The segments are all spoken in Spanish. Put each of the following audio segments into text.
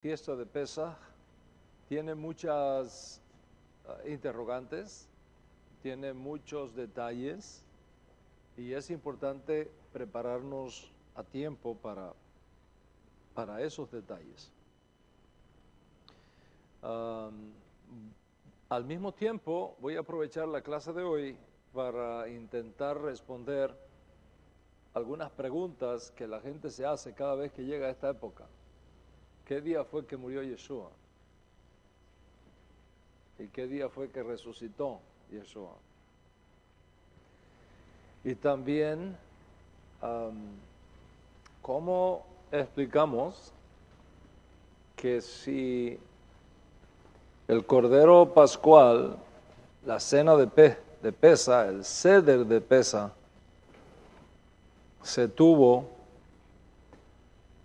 fiesta de Pesaj tiene muchas interrogantes, tiene muchos detalles y es importante prepararnos a tiempo para esos detalles. Al mismo tiempo, voy a aprovechar la clase de hoy para intentar responder algunas preguntas que la gente se hace cada vez que llega a esta época. ¿Qué día fue que murió Yeshua? ¿Y qué día fue que resucitó Yeshua? Y también, ¿cómo explicamos que si el Cordero Pascual, la cena de Pesa, el Seder de Pesa, se tuvo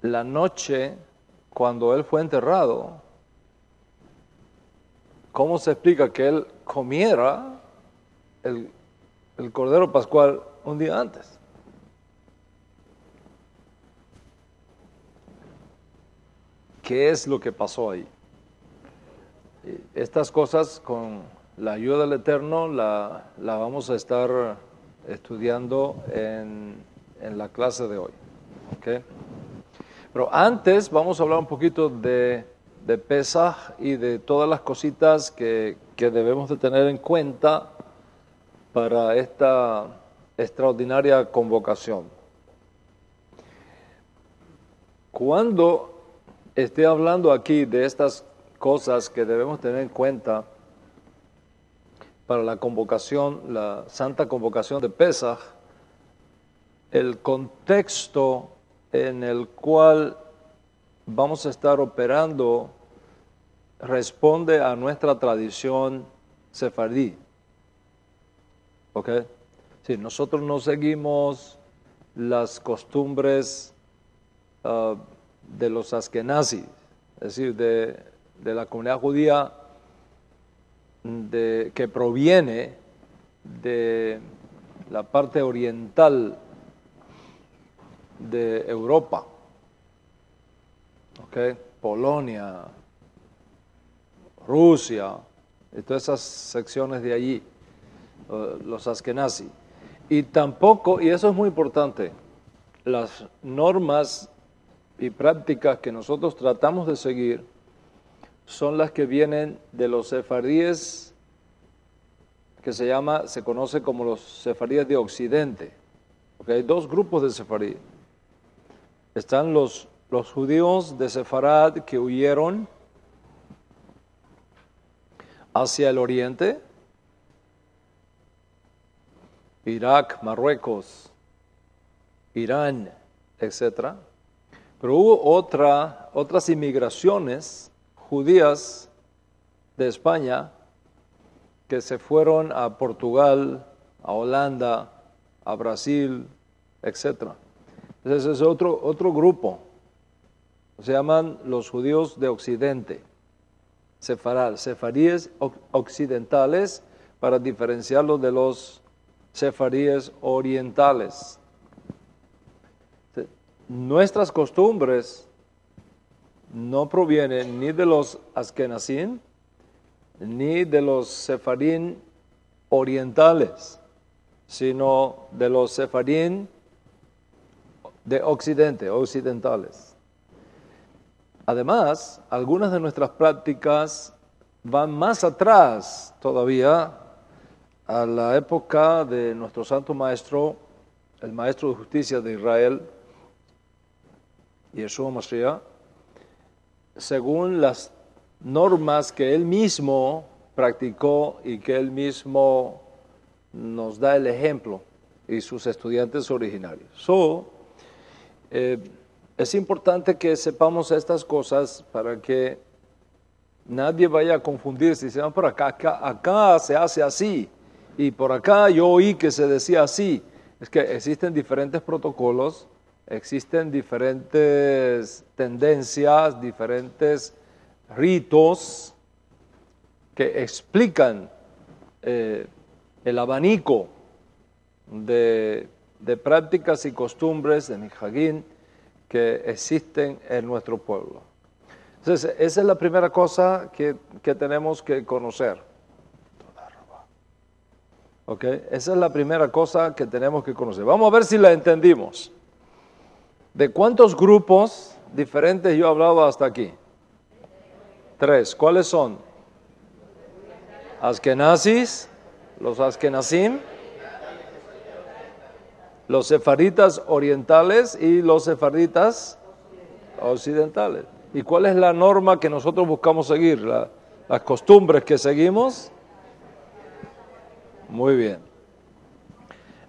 la noche cuando él fue enterrado? ¿Cómo se explica que él comiera el Cordero Pascual un día antes? ¿Qué es lo que pasó ahí? Estas cosas, con la ayuda del Eterno, la vamos a estar estudiando en la clase de hoy. ¿Okay? Pero antes vamos a hablar un poquito de Pesaj y de todas las cositas que debemos de tener en cuenta para esta extraordinaria convocación. Cuando esté hablando aquí de estas cosas que debemos tener en cuenta para la convocación, la santa convocación de Pesaj, el contexto en el cual vamos a estar operando responde a nuestra tradición sefardí. ¿Ok? Sí, nosotros no seguimos las costumbres de los askenazis, es decir, de la comunidad judía que proviene de la parte oriental de Europa, ¿okay? Polonia, Rusia, y todas esas secciones de allí, los askenazí. Y tampoco, y eso es muy importante, las normas y prácticas que nosotros tratamos de seguir son las que vienen de los sefardíes, que se conoce como los sefardíes de Occidente. ¿Okay? Hay dos grupos de sefardíes. Están los judíos de Sefarad que huyeron hacia el oriente, Irak, Marruecos, Irán, etc. Pero hubo otras inmigraciones judías de España que se fueron a Portugal, a Holanda, a Brasil, etc. Ese es otro grupo. Se llaman los judíos de Occidente, sefaríes occidentales, para diferenciarlos de los sefaríes orientales. Nuestras costumbres no provienen ni de los askenazim ni de los sefarín orientales, sino de los sefarín de Occidente, occidentales. Además, algunas de nuestras prácticas van más atrás todavía a la época de nuestro santo maestro, el maestro de justicia de Israel, Yeshua Mashiach, según las normas que él mismo practicó y que él mismo nos da el ejemplo, y sus estudiantes originarios. Es importante que sepamos estas cosas para que nadie vaya a confundirse y se por acá se hace así, y por acá yo oí que se decía así. Es que existen diferentes protocolos, existen diferentes tendencias, diferentes ritos que explican el abanico de prácticas y costumbres de Minhagim que existen en nuestro pueblo. Entonces, esa es la primera cosa que tenemos que conocer. ¿Ok? Esa es la primera cosa que tenemos que conocer. Vamos a ver si la entendimos. ¿De cuántos grupos diferentes yo he hablado hasta aquí? 3. ¿Cuáles son? Askenazis, los askenazim, los sefaritas orientales y los sefaritas occidentales. ¿Y cuál es la norma que nosotros buscamos seguir? Las costumbres que seguimos. Muy bien.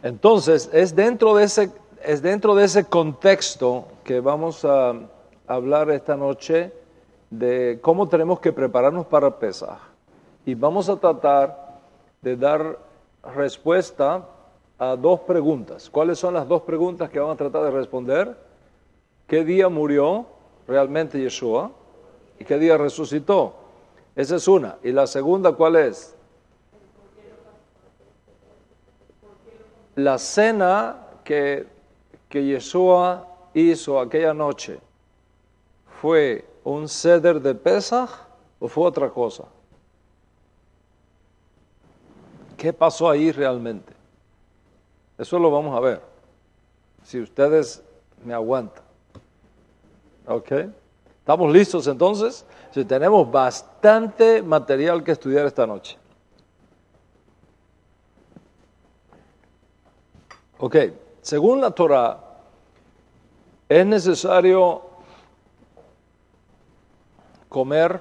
Entonces, es dentro de ese contexto que vamos a hablar esta noche de cómo tenemos que prepararnos para Pesaj. Y vamos a tratar de dar respuesta a 2 preguntas. ¿Cuáles son las 2 preguntas que vamos a tratar de responder? ¿Qué día murió realmente Yeshua? ¿Y qué día resucitó? Esa es una. ¿Y la segunda cuál es? La cena que Yeshua hizo aquella noche, ¿fue un seder de Pesaj o fue otra cosa? ¿Qué pasó ahí realmente? Eso lo vamos a ver, si ustedes me aguantan. ¿Ok? ¿Estamos listos entonces? Sí, tenemos bastante material que estudiar esta noche. Ok, según la Torah, es necesario comer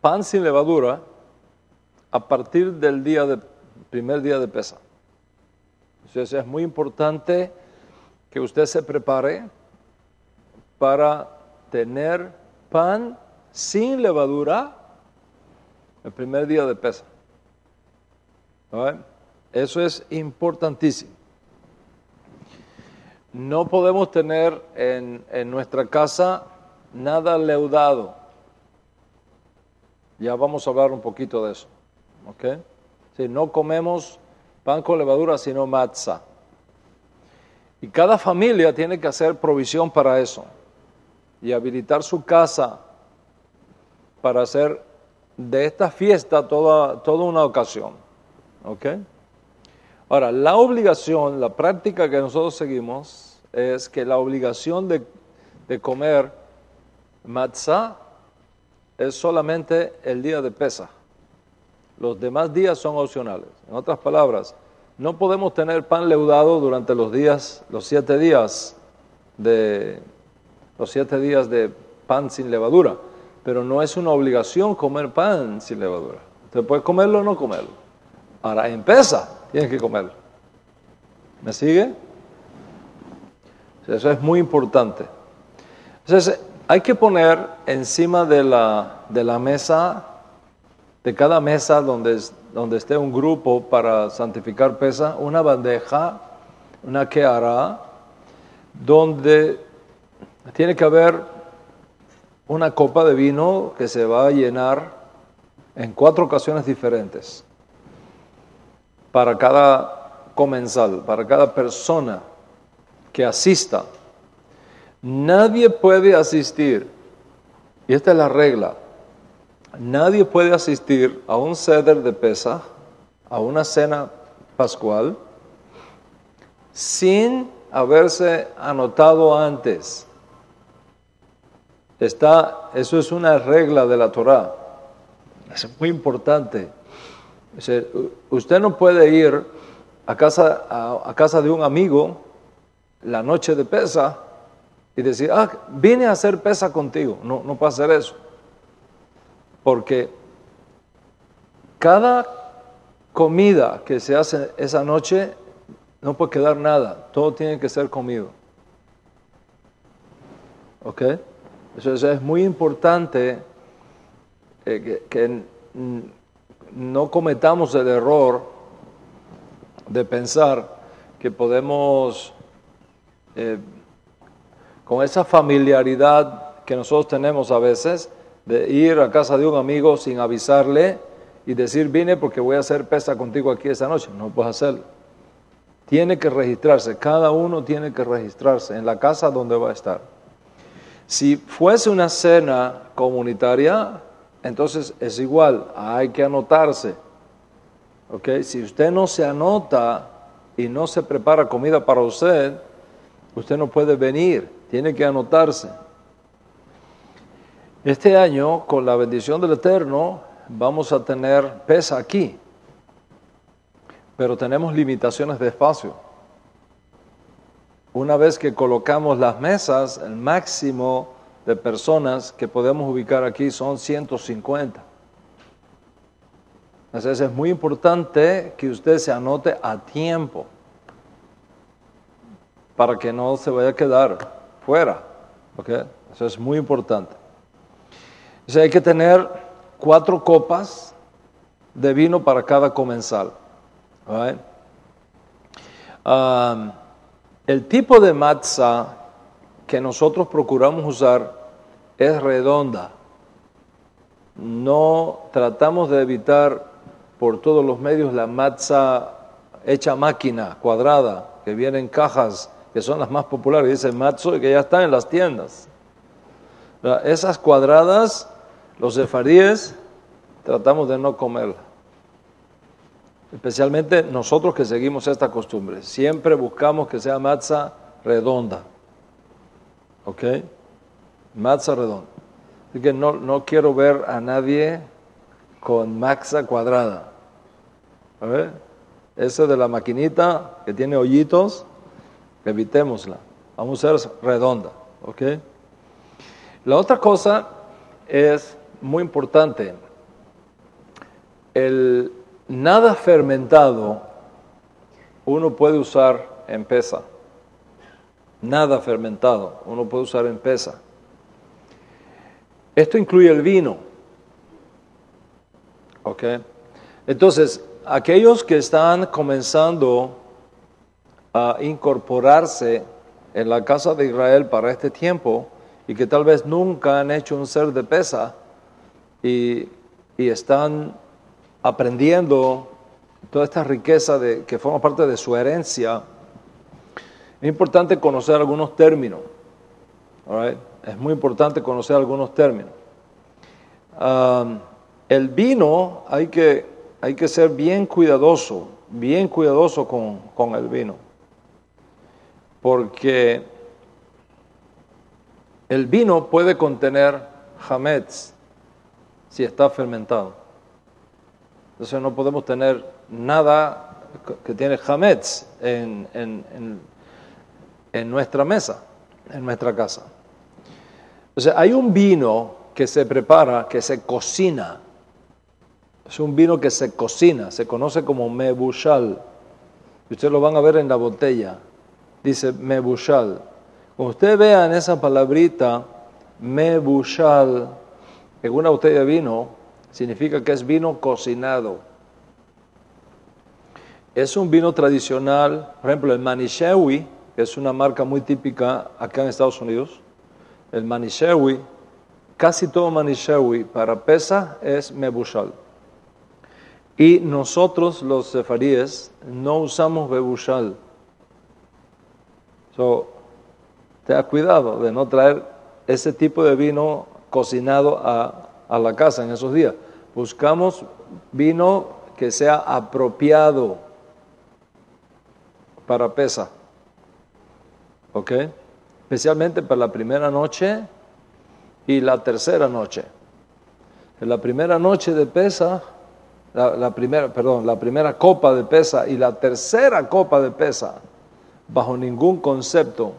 pan sin levadura a partir del primer día de Pesaj. Entonces es muy importante que usted se prepare para tener pan sin levadura el primer día de Pesaj. ¿Vale? Eso es importantísimo. No podemos tener en nuestra casa nada leudado. Ya vamos a hablar un poquito de eso. ¿Ok? Si no comemos pan con levadura, sino matzah. Y cada familia tiene que hacer provisión para eso. Y habilitar su casa para hacer de esta fiesta toda una ocasión. ¿Ok? Ahora, la obligación, la práctica que nosotros seguimos es que la obligación de comer matzah es solamente el día de Pesaj. Los demás días son opcionales. En otras palabras, no podemos tener pan leudado durante los 7 días de pan sin levadura, pero no es una obligación comer pan sin levadura. Usted puede comerlo o no comerlo. Ahora, en Pesaj tienes que comerlo. ¿Me sigue? Eso es muy importante. Entonces, hay que poner encima de la mesa, de cada mesa donde esté un grupo para santificar Pesaj, una bandeja, una keara, donde tiene que haber una copa de vino que se va a llenar en 4 ocasiones diferentes para cada comensal, para cada persona que asista. Nadie puede asistir, y esta es la regla, nadie puede asistir a un seder de Pesaj, a una cena pascual, sin haberse anotado antes. Eso es una regla de la Torah. Es muy importante. Usted no puede ir a casa de un amigo la noche de Pesaj y decir, vine a hacer Pesaj contigo. No puede hacer eso. Porque cada comida que se hace esa noche no puede quedar nada. Todo tiene que ser comido. ¿Ok? Eso es muy importante que no cometamos el error de pensar que podemos, con esa familiaridad que nosotros tenemos a veces, de ir a casa de un amigo sin avisarle y decir, vine porque voy a hacer Pesaj contigo aquí esta noche. No puedes hacerlo. Tiene que registrarse, cada uno tiene que registrarse en la casa donde va a estar. Si fuese una cena comunitaria, entonces es igual, hay que anotarse. ¿Okay? Si usted no se anota y no se prepara comida para usted no puede venir, tiene que anotarse. Este año, con la bendición del Eterno, vamos a tener pesa aquí, pero tenemos limitaciones de espacio. Una vez que colocamos las mesas, el máximo de personas que podemos ubicar aquí son 150. Entonces es muy importante que usted se anote a tiempo para que no se vaya a quedar fuera. ¿Okay? Eso es muy importante. Entonces hay que tener 4 copas de vino para cada comensal. Right? El tipo de matzah que nosotros procuramos usar es redonda. No tratamos de evitar por todos los medios la matzah hecha máquina, cuadrada, que viene en cajas, que son las más populares, dice matzo, y que ya están en las tiendas. Esas cuadradas, los sefardíes, tratamos de no comerlas. Especialmente nosotros que seguimos esta costumbre. Siempre buscamos que sea matzah redonda. ¿Ok? Matzah redonda. Así que no quiero ver a nadie con matzah cuadrada. A ver, esa de la maquinita que tiene hoyitos, evitémosla. Vamos a usar redonda. ¿Ok? La otra cosa es muy importante. El nada fermentado uno puede usar en pesa. Nada fermentado uno puede usar en pesa. Esto incluye el vino. ¿Ok? Entonces, aquellos que están comenzando a incorporarse en la casa de Israel para este tiempo y que tal vez nunca han hecho un ser de pesa y están aprendiendo toda esta riqueza que forma parte de su herencia, es importante conocer algunos términos. All right? Es muy importante conocer algunos términos. El vino hay que ser bien cuidadoso con el vino, porque el vino puede contener hametz si está fermentado. Entonces no podemos tener nada que tiene hametz en nuestra mesa, en nuestra casa. O sea, hay un vino que se prepara, que se cocina. Es un vino que se cocina, se conoce como mebushal. Ustedes lo van a ver en la botella. Dice mebushal. Cuando ustedes vean esa palabrita, mebushal, en una botella de vino, significa que es vino cocinado. Es un vino tradicional, por ejemplo, el Manishewi, que es una marca muy típica acá en Estados Unidos. El Manishewi, casi todo Manishewi para pesa es mebushal. Y nosotros, los sefaríes, no usamos mebushal. Ten cuidado de no traer ese tipo de vino cocinado a la casa en esos días. Buscamos vino que sea apropiado para pesa. ¿Ok? Especialmente para la primera noche y la tercera noche. En la primera noche de pesa, la primera copa de pesa y la tercera copa de pesa, bajo ningún concepto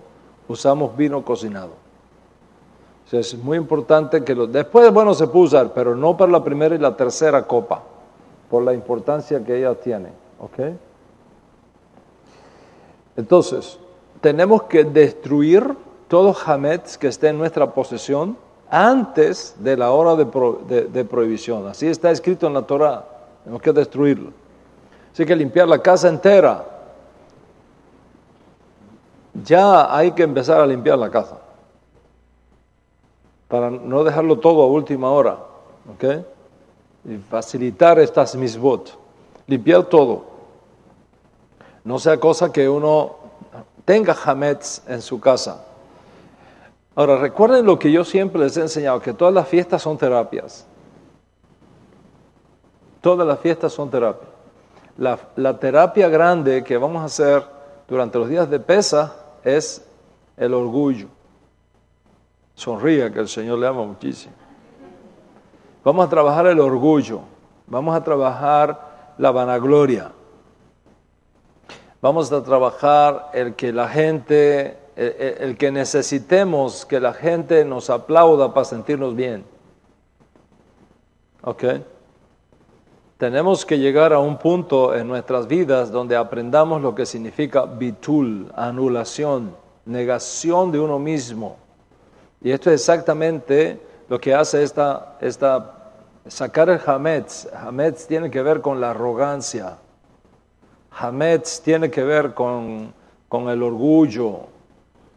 usamos vino cocinado. O sea, es muy importante que después, bueno, se puede usar, pero no para la primera y la tercera copa, por la importancia que ella tiene. ¿Ok? Entonces, tenemos que destruir todo hametz que esté en nuestra posesión antes de la hora de prohibición. Así está escrito en la Torah. Tenemos que destruirlo. Así que limpiar la casa entera. Ya hay que empezar a limpiar la casa, para no dejarlo todo a última hora. ¿Ok? Y facilitar estas misbot. Limpiar todo. No sea cosa que uno tenga hametz en su casa. Ahora, recuerden lo que yo siempre les he enseñado, que todas las fiestas son terapias. Todas las fiestas son terapias. La terapia grande que vamos a hacer durante los días de Pesaj es el orgullo. Sonría, que el Señor le ama muchísimo. Vamos a trabajar el orgullo. Vamos a trabajar la vanagloria. Vamos a trabajar el que la gente, el que necesitemos que la gente nos aplauda para sentirnos bien. ¿Ok? Tenemos que llegar a un punto en nuestras vidas donde aprendamos lo que significa bitul, anulación, negación de uno mismo. Y esto es exactamente lo que hace sacar el hametz. Hametz tiene que ver con la arrogancia. Hametz tiene que ver con el orgullo.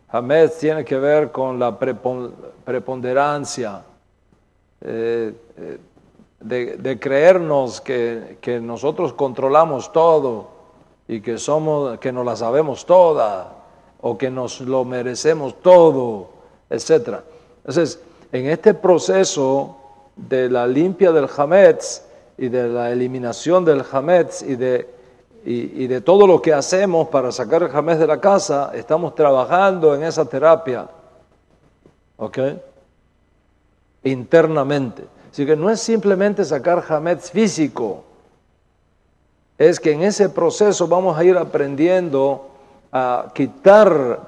Hametz tiene que ver con la preponderancia. De creernos que nosotros controlamos todo y que nos la sabemos toda o que nos lo merecemos todo, etc. Entonces, en este proceso de la limpia del hametz y de la eliminación del hametz y de todo lo que hacemos para sacar el hametz de la casa, estamos trabajando en esa terapia, ¿ok? Internamente. Así que no es simplemente sacar hametz físico, es que en ese proceso vamos a ir aprendiendo a quitar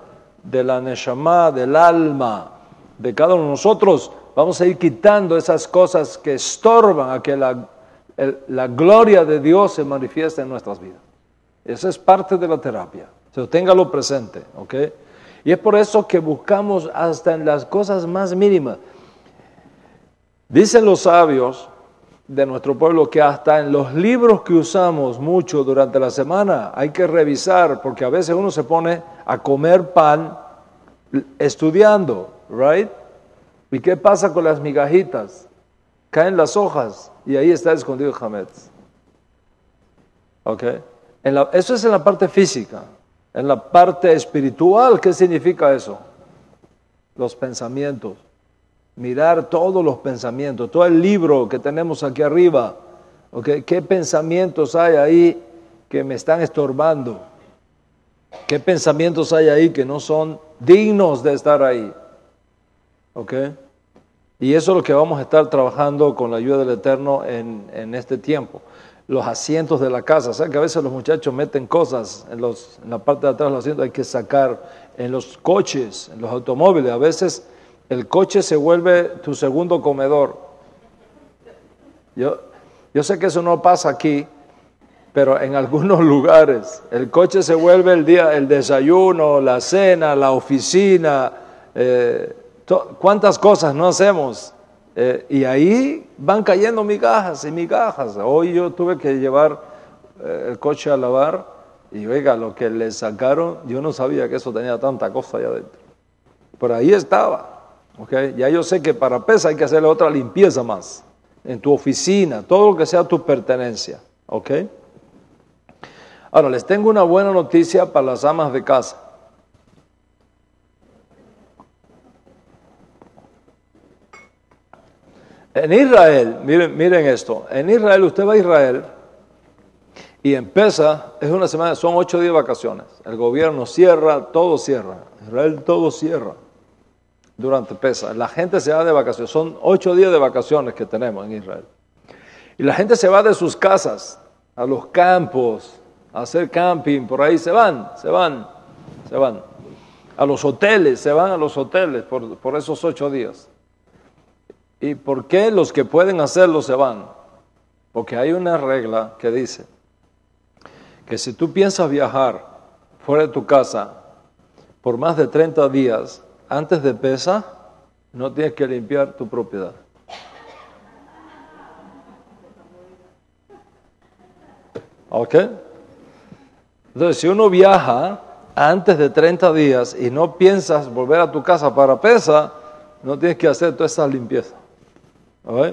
de la neshama, del alma, de cada uno de nosotros, vamos a ir quitando esas cosas que estorban a que la gloria de Dios se manifieste en nuestras vidas. Eso es parte de la terapia, téngalo presente, ¿ok? Y es por eso que buscamos hasta en las cosas más mínimas. Dicen los sabios de nuestro pueblo que hasta en los libros que usamos mucho durante la semana hay que revisar, porque a veces uno se pone a comer pan estudiando, ¿right? ¿Y qué pasa con las migajitas? Caen las hojas y ahí está escondido el hametz. ¿Ok? Eso es en la parte física. En la parte espiritual, ¿qué significa eso? Los pensamientos. Mirar todos los pensamientos, todo el libro que tenemos aquí arriba, ¿okay? ¿Qué pensamientos hay ahí que me están estorbando? ¿Qué pensamientos hay ahí que no son dignos de estar ahí? ¿Okay? Y eso es lo que vamos a estar trabajando con la ayuda del Eterno en este tiempo. Los asientos de la casa, ¿saben que a veces los muchachos meten cosas en la parte de atrás de los asientos? Hay que sacar en los coches, en los automóviles, a veces el coche se vuelve tu segundo comedor. Yo sé que eso no pasa aquí, pero en algunos lugares el coche se vuelve el desayuno, la cena, la oficina, cuántas cosas no hacemos. Y ahí van cayendo migajas y migajas. Hoy yo tuve que llevar el coche a lavar y oiga, lo que le sacaron, yo no sabía que eso tenía tanta cosa allá adentro. Por ahí estaba. Okay. Ya yo sé que para Pesaj hay que hacerle otra limpieza más, en tu oficina, todo lo que sea tu pertenencia. ¿Okay? Ahora, les tengo una buena noticia para las amas de casa. En Israel, miren esto, en Israel, usted va a Israel y en Pesaj es una semana, son 8 días de vacaciones. El gobierno cierra, todo cierra. Israel todo cierra. Durante Pesaj, la gente se va de vacaciones, son 8 días de vacaciones que tenemos en Israel. Y la gente se va de sus casas a los campos, a hacer camping, por ahí se van. A los hoteles, se van a los hoteles por esos 8 días. ¿Y por qué los que pueden hacerlo se van? Porque hay una regla que dice que si tú piensas viajar fuera de tu casa por más de 30 días, antes de Pesaj, no tienes que limpiar tu propiedad. ¿Ok? Entonces, si uno viaja antes de 30 días y no piensas volver a tu casa para Pesaj, no tienes que hacer toda esa limpieza. ¿Ok?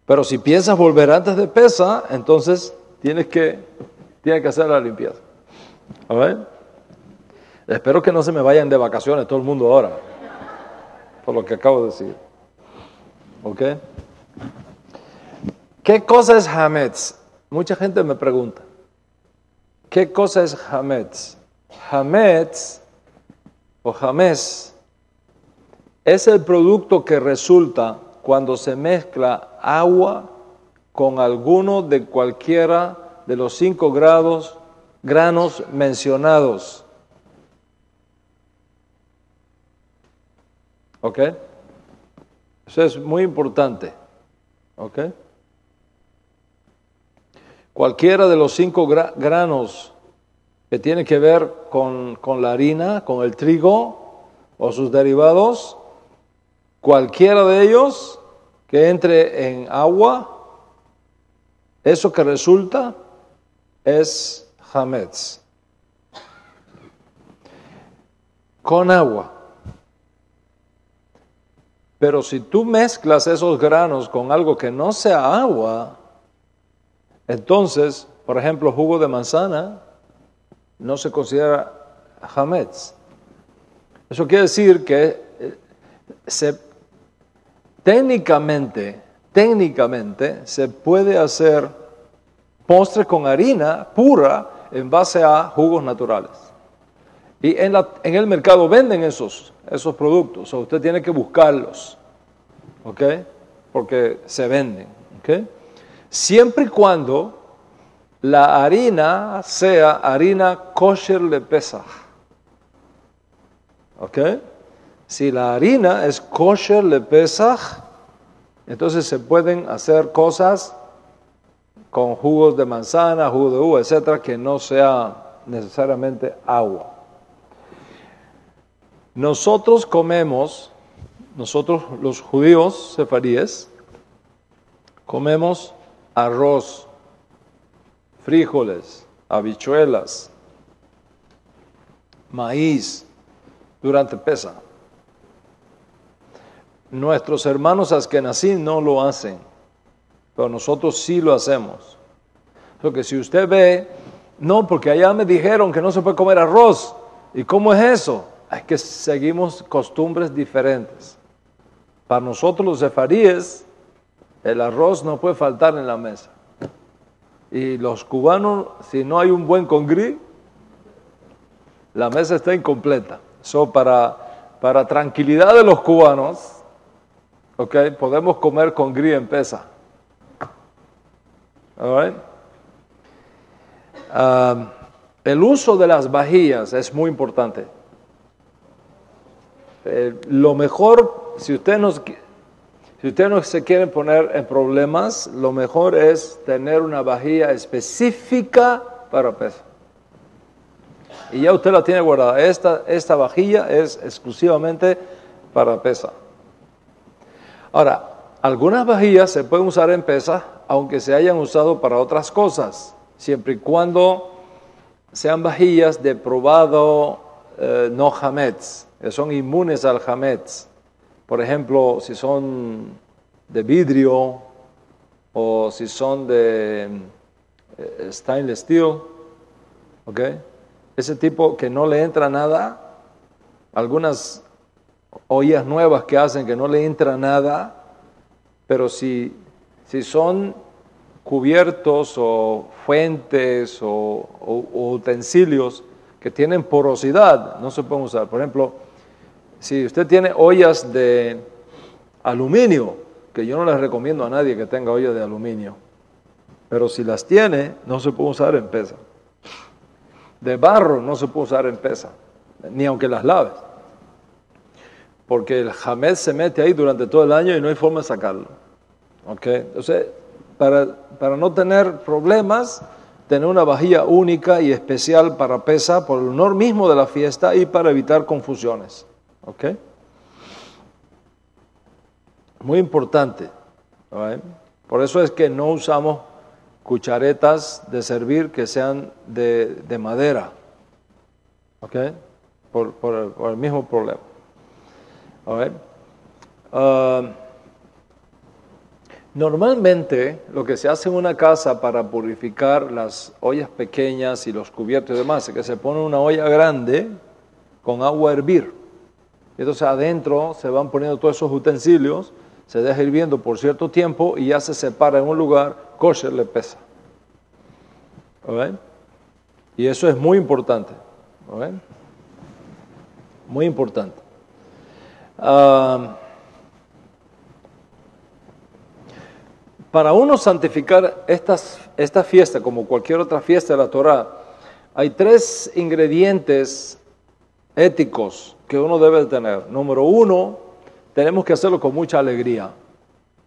Pero si piensas volver antes de Pesaj, entonces tienes que hacer la limpieza. ¿Ok? Espero que no se me vayan de vacaciones todo el mundo ahora. por lo que acabo de decir. ¿Ok? ¿Qué cosa es hametz? Mucha gente me pregunta. ¿Qué cosa es hametz? Hametz o hamez es el producto que resulta cuando se mezcla agua con alguno de cualquiera de los 5 granos mencionados. ¿Ok? Eso es muy importante. ¿Ok? Cualquiera de los 5 granos que tiene que ver con la harina, con el trigo o sus derivados, cualquiera de ellos que entre en agua, eso que resulta es hametz. Con agua. Pero si tú mezclas esos granos con algo que no sea agua, entonces, por ejemplo, jugo de manzana no se considera hametz. Eso quiere decir que técnicamente se puede hacer postre con harina pura en base a jugos naturales. Y en el mercado venden esos productos, o usted tiene que buscarlos, ¿ok? Porque se venden, ¿ok? Siempre y cuando la harina sea harina kosher le Pesach, ¿ok? Si la harina es kosher le Pesach, entonces se pueden hacer cosas con jugos de manzana, jugo de uva, etcétera, que no sea necesariamente agua. Nosotros los judíos sefaríes, comemos arroz, frijoles, habichuelas, maíz durante Pesach. Nuestros hermanos askenazí no lo hacen, pero nosotros sí lo hacemos. Porque si usted ve, no, porque allá me dijeron que no se puede comer arroz. ¿Y cómo es eso? Es que seguimos costumbres diferentes. Para nosotros los sefaríes, el arroz no puede faltar en la mesa. Y los cubanos, si no hay un buen congrí, la mesa está incompleta. So, para tranquilidad de los cubanos, okay, podemos comer congrí en Pesach. All right? El uso de las vajillas es muy importante. Lo mejor, si usted no se quiere poner en problemas, lo mejor es tener una vajilla específica para Pesach. Y ya usted la tiene guardada. Esta vajilla es exclusivamente para Pesach. Ahora, algunas vajillas se pueden usar en Pesach, aunque se hayan usado para otras cosas, siempre y cuando sean vajillas de probado no hametz, que son inmunes al hametz. Por ejemplo, si son de vidrio o si son de stainless steel, ¿ok? Ese tipo que no le entra nada, algunas ollas nuevas que hacen que no le entra nada, pero si son cubiertos o fuentes o utensilios que tienen porosidad, no se pueden usar. Por ejemplo, si usted tiene ollas de aluminio, que yo no les recomiendo a nadie que tenga ollas de aluminio, pero si las tiene, no se puede usar en Pesach. De barro no se puede usar en Pesach, ni aunque las laves, porque el hametz se mete ahí durante todo el año y no hay forma de sacarlo. ¿Okay? Entonces, para no tener problemas, tener una vajilla única y especial para Pesach por el honor mismo de la fiesta y para evitar confusiones. ¿Ok? Muy importante. ¿Right? Por eso es que no usamos cucharetas de servir que sean de madera. ¿Ok? Por el mismo problema. ¿Right? Normalmente lo que se hace en una casa para purificar las ollas pequeñas y los cubiertos y demás es que se pone una olla grande con agua a hervir. Entonces adentro se van poniendo todos esos utensilios, se deja hirviendo por cierto tiempo y ya se separa en un lugar, kosher le pesa. ¿Okay? Y eso es muy importante. ¿Okay? Muy importante. Para uno santificar esta fiesta, como cualquier otra fiesta de la Torah, hay 3 ingredientes éticos que uno debe tener. Número 1, tenemos que hacerlo con mucha alegría.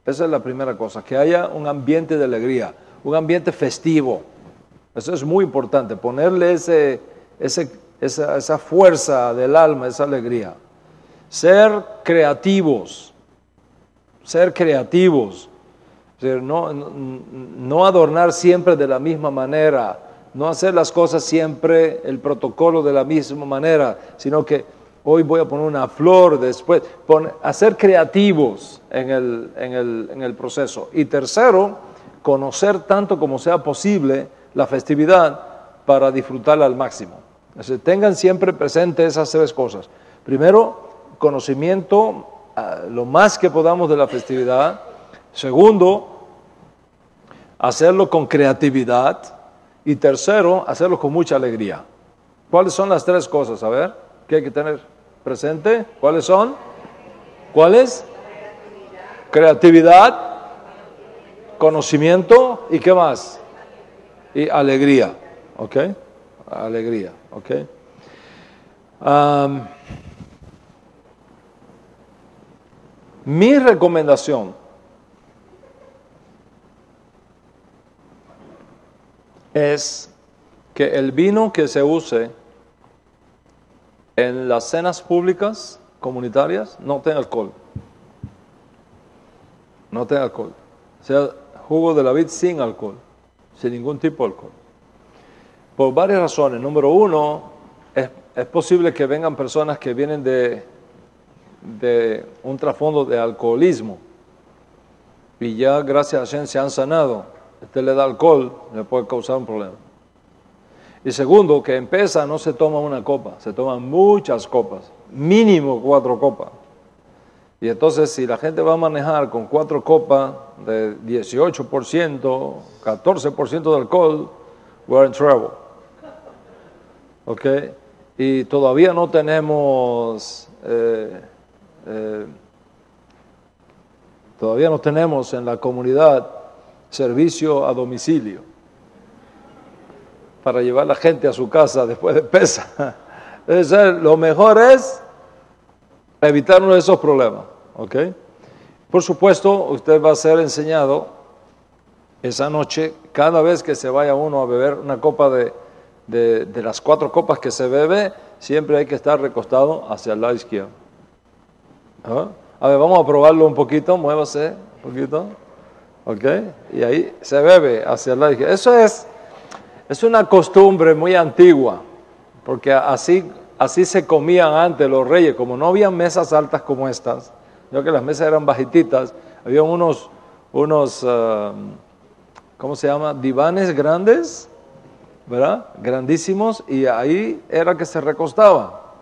Esa es la primera cosa, que haya un ambiente de alegría, un ambiente festivo. Eso es muy importante, ponerle esa fuerza del alma, esa alegría. Ser creativos. No adornar siempre de la misma manera, no hacer las cosas siempre el protocolo de la misma manera, sino que hoy voy a poner una flor, después hacer creativos en el proceso. Y tercero, conocer tanto como sea posible la festividad para disfrutarla al máximo. Entonces, tengan siempre presente esas 3 cosas. Primero, conocimiento lo más que podamos de la festividad. Segundo, hacerlo con creatividad. Y tercero, hacerlo con mucha alegría. ¿Cuáles son las 3 cosas? A ver, ¿qué hay que tener presente? ¿Cuáles son? ¿Cuáles? Creatividad, conocimiento y ¿qué más? Y alegría. ¿Ok? Alegría. ¿Ok? Mi recomendación es que el vino que se use en las cenas públicas comunitarias no tenga alcohol. No tenga alcohol. Sea jugo de la vid sin alcohol, sin ningún tipo de alcohol. Por varias razones. Número 1, es posible que vengan personas que vienen de un trasfondo de alcoholismo y ya gracias a Hashem se han sanado. Usted le da alcohol, le puede causar un problema. Y segundo, que en Pesa no se toma una copa, se toman muchas copas, mínimo 4 copas. Y entonces si la gente va a manejar con 4 copas de 18%, 14% de alcohol, we're in trouble. ¿Ok? Y todavía no tenemos en la comunidad servicio a domicilio para llevar a la gente a su casa después de Pesa. Entonces, lo mejor es evitar uno de esos problemas. ¿Ok? Por supuesto, usted va a ser enseñado esa noche, cada vez que se vaya uno a beber una copa de las 4 copas que se bebe, siempre hay que estar recostado hacia el lado izquierdo. ¿Ah? A ver, vamos a probarlo un poquito, muévase un poquito. ¿Ok? Y ahí se bebe hacia el lado izquierdo. Eso es una costumbre muy antigua, porque así se comían antes los reyes, como no había mesas altas como estas, yo que las mesas eran bajititas, había unos ¿cómo se llama? Divanes grandes, ¿verdad? Grandísimos, y ahí era que se recostaba.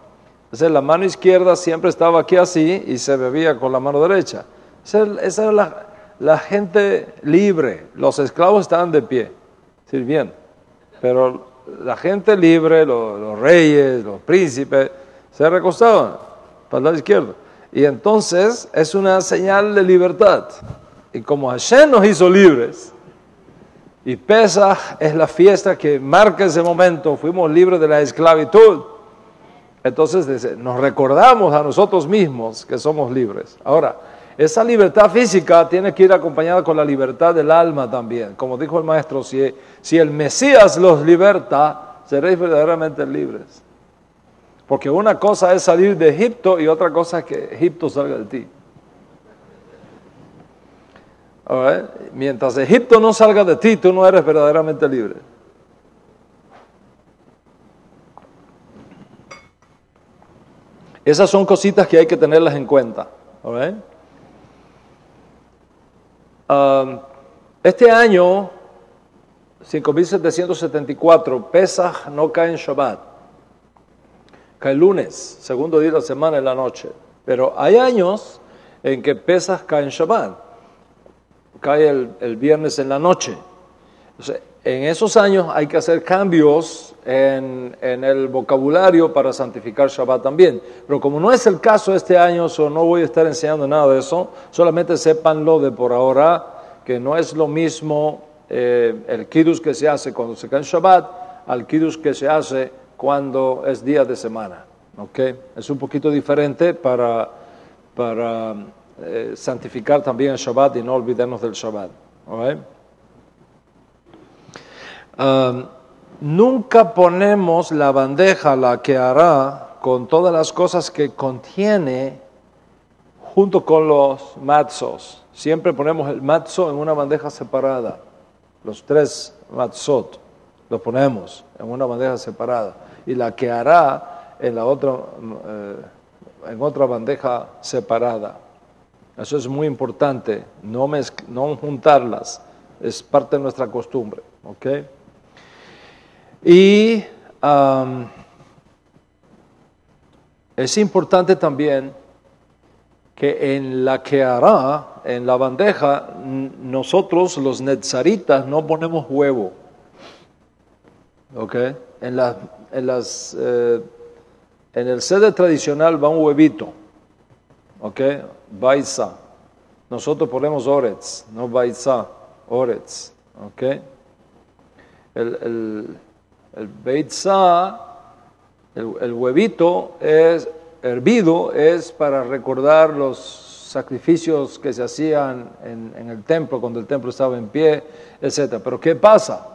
Entonces la mano izquierda siempre estaba aquí así y se bebía con la mano derecha. Esa era la gente libre, los esclavos estaban de pie, sirviendo. Pero la gente libre, los reyes, los príncipes, se recostaban para el lado izquierdo. Y entonces es una señal de libertad. Y como Hashem nos hizo libres, y Pesaj es la fiesta que marca ese momento, fuimos libres de la esclavitud. Entonces nos recordamos a nosotros mismos que somos libres. Ahora, esa libertad física tiene que ir acompañada con la libertad del alma también. Como dijo el maestro, si el Mesías los liberta, seréis verdaderamente libres. Porque una cosa es salir de Egipto y otra cosa es que Egipto salga de ti. Right. Mientras Egipto no salga de ti, tú no eres verdaderamente libre. Esas son cositas que hay que tenerlas en cuenta. Right. Este año, 5774, Pesaj no cae en Shabbat. cae lunes, segundo día de la semana en la noche. Pero hay años en que Pesaj cae en Shabbat, cae el viernes en la noche. Entonces, en esos años hay que hacer cambios en el vocabulario para santificar Shabbat también. Pero como no es el caso este año, no voy a estar enseñando nada de eso. Solamente sépanlo de por ahora, que no es lo mismo el kiddush que se hace cuando se cae en Shabbat al kiddush que se hace cuando es día de semana. ¿Okay? Es un poquito diferente para santificar también el Shabbat y no olvidarnos del Shabbat. ¿Okay? Nunca ponemos la bandeja, la que hará, con todas las cosas que contiene junto con los matzos. Siempre ponemos el matzo en una bandeja separada. Los 3 matzot los ponemos en una bandeja separada. Y la que hará en la otra, en otra bandeja separada. Eso es muy importante, no juntarlas. Es parte de nuestra costumbre. ¿Okay? Y es importante también que en la que hará, en la bandeja, nosotros los netzaritas no ponemos huevo. ¿Okay? En el seder tradicional va un huevito. ¿Okay? Baisa. Nosotros ponemos oretz, no baisa, oretz. ¿Okay? El beitzá, el huevito es hervido, es para recordar los sacrificios que se hacían en el templo, cuando el templo estaba en pie, etc. Pero ¿qué pasa?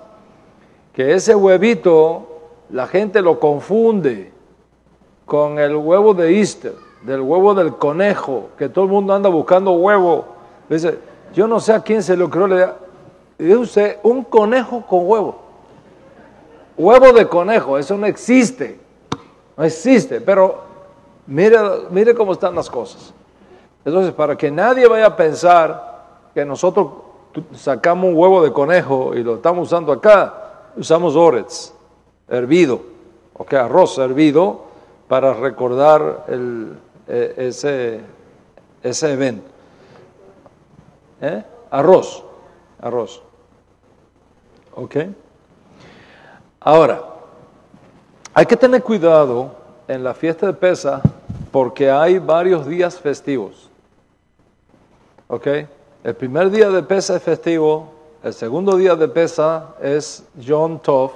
Que ese huevito, la gente lo confunde con el huevo de Easter, del huevo del conejo, que todo el mundo anda buscando huevo. Dice, yo no sé a quién se le ocurrió, dice un conejo con huevo. Huevo de conejo, eso no existe. No existe, pero mire cómo están las cosas. Entonces, para que nadie vaya a pensar que nosotros sacamos un huevo de conejo y lo estamos usando acá, usamos oretz, hervido, arroz hervido, para recordar ese evento. Arroz. ¿Ok? Ahora, hay que tener cuidado en la fiesta de Pesaj porque hay varios días festivos. ¿Ok? El primer día de Pesaj es festivo, el segundo día de Pesaj es Yom Tov,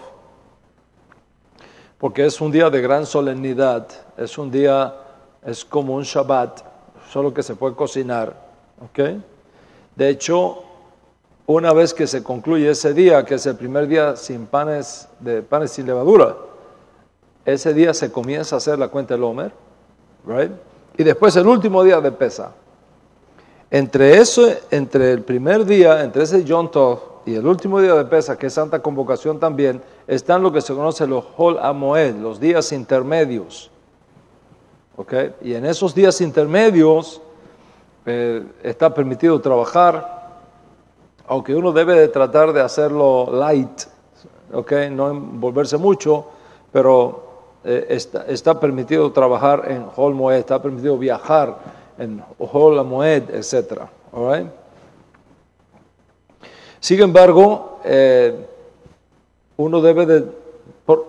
porque es un día de gran solemnidad, es como un Shabbat, solo que se puede cocinar. ¿Ok? De hecho, una vez que se concluye ese día, que es el primer día sin panes sin levadura, ese día se comienza a hacer la cuenta del Omer, right? Y después el último día de Pesaj. Entre el primer día, entre ese Yom Tov y el último día de Pesaj, que es Santa Convocación también, están lo que se conoce los Hol HaMoed, los días intermedios. ¿Okay? Y en esos días intermedios está permitido trabajar, aunque uno debe de tratar de hacerlo light, ¿okay? No envolverse mucho, pero está permitido trabajar en Hol Moed, está permitido viajar en Hol Moed, etc. All right? Sin embargo, uno debe de, por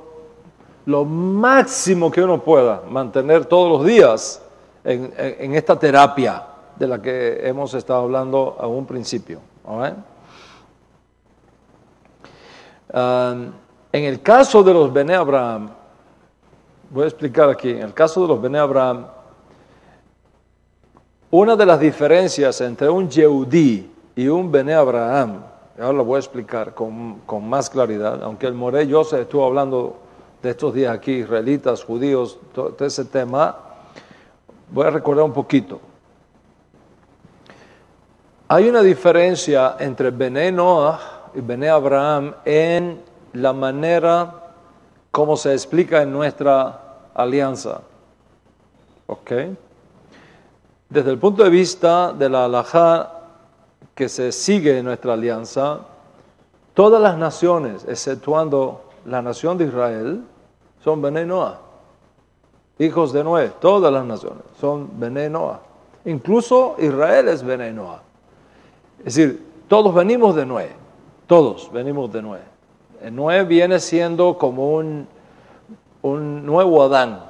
lo máximo que uno pueda, mantener todos los días en esta terapia de la que hemos estado hablando a un principio. All right? En el caso de los Bnei Abraham, voy a explicar aquí, en el caso de los Bnei Abraham, una de las diferencias entre un Yehudí y un Bnei Abraham, ahora lo voy a explicar con más claridad, aunque el Moré Yosef estuvo hablando de estos días aquí, israelitas, judíos, todo ese tema, voy a recordar un poquito. Hay una diferencia entre Bnei Noach y Bnei Abraham en la manera como se explica en nuestra alianza. ¿Ok? Desde el punto de vista de la halajá que se sigue en nuestra alianza, todas las naciones, exceptuando la nación de Israel, son Bnei Noach. hijos de Noé, todas las naciones son Bené Noah. Incluso Israel es Bené Noah. Es decir, todos venimos de Noé, todos venimos de Noé. Noé viene siendo como un nuevo Adán,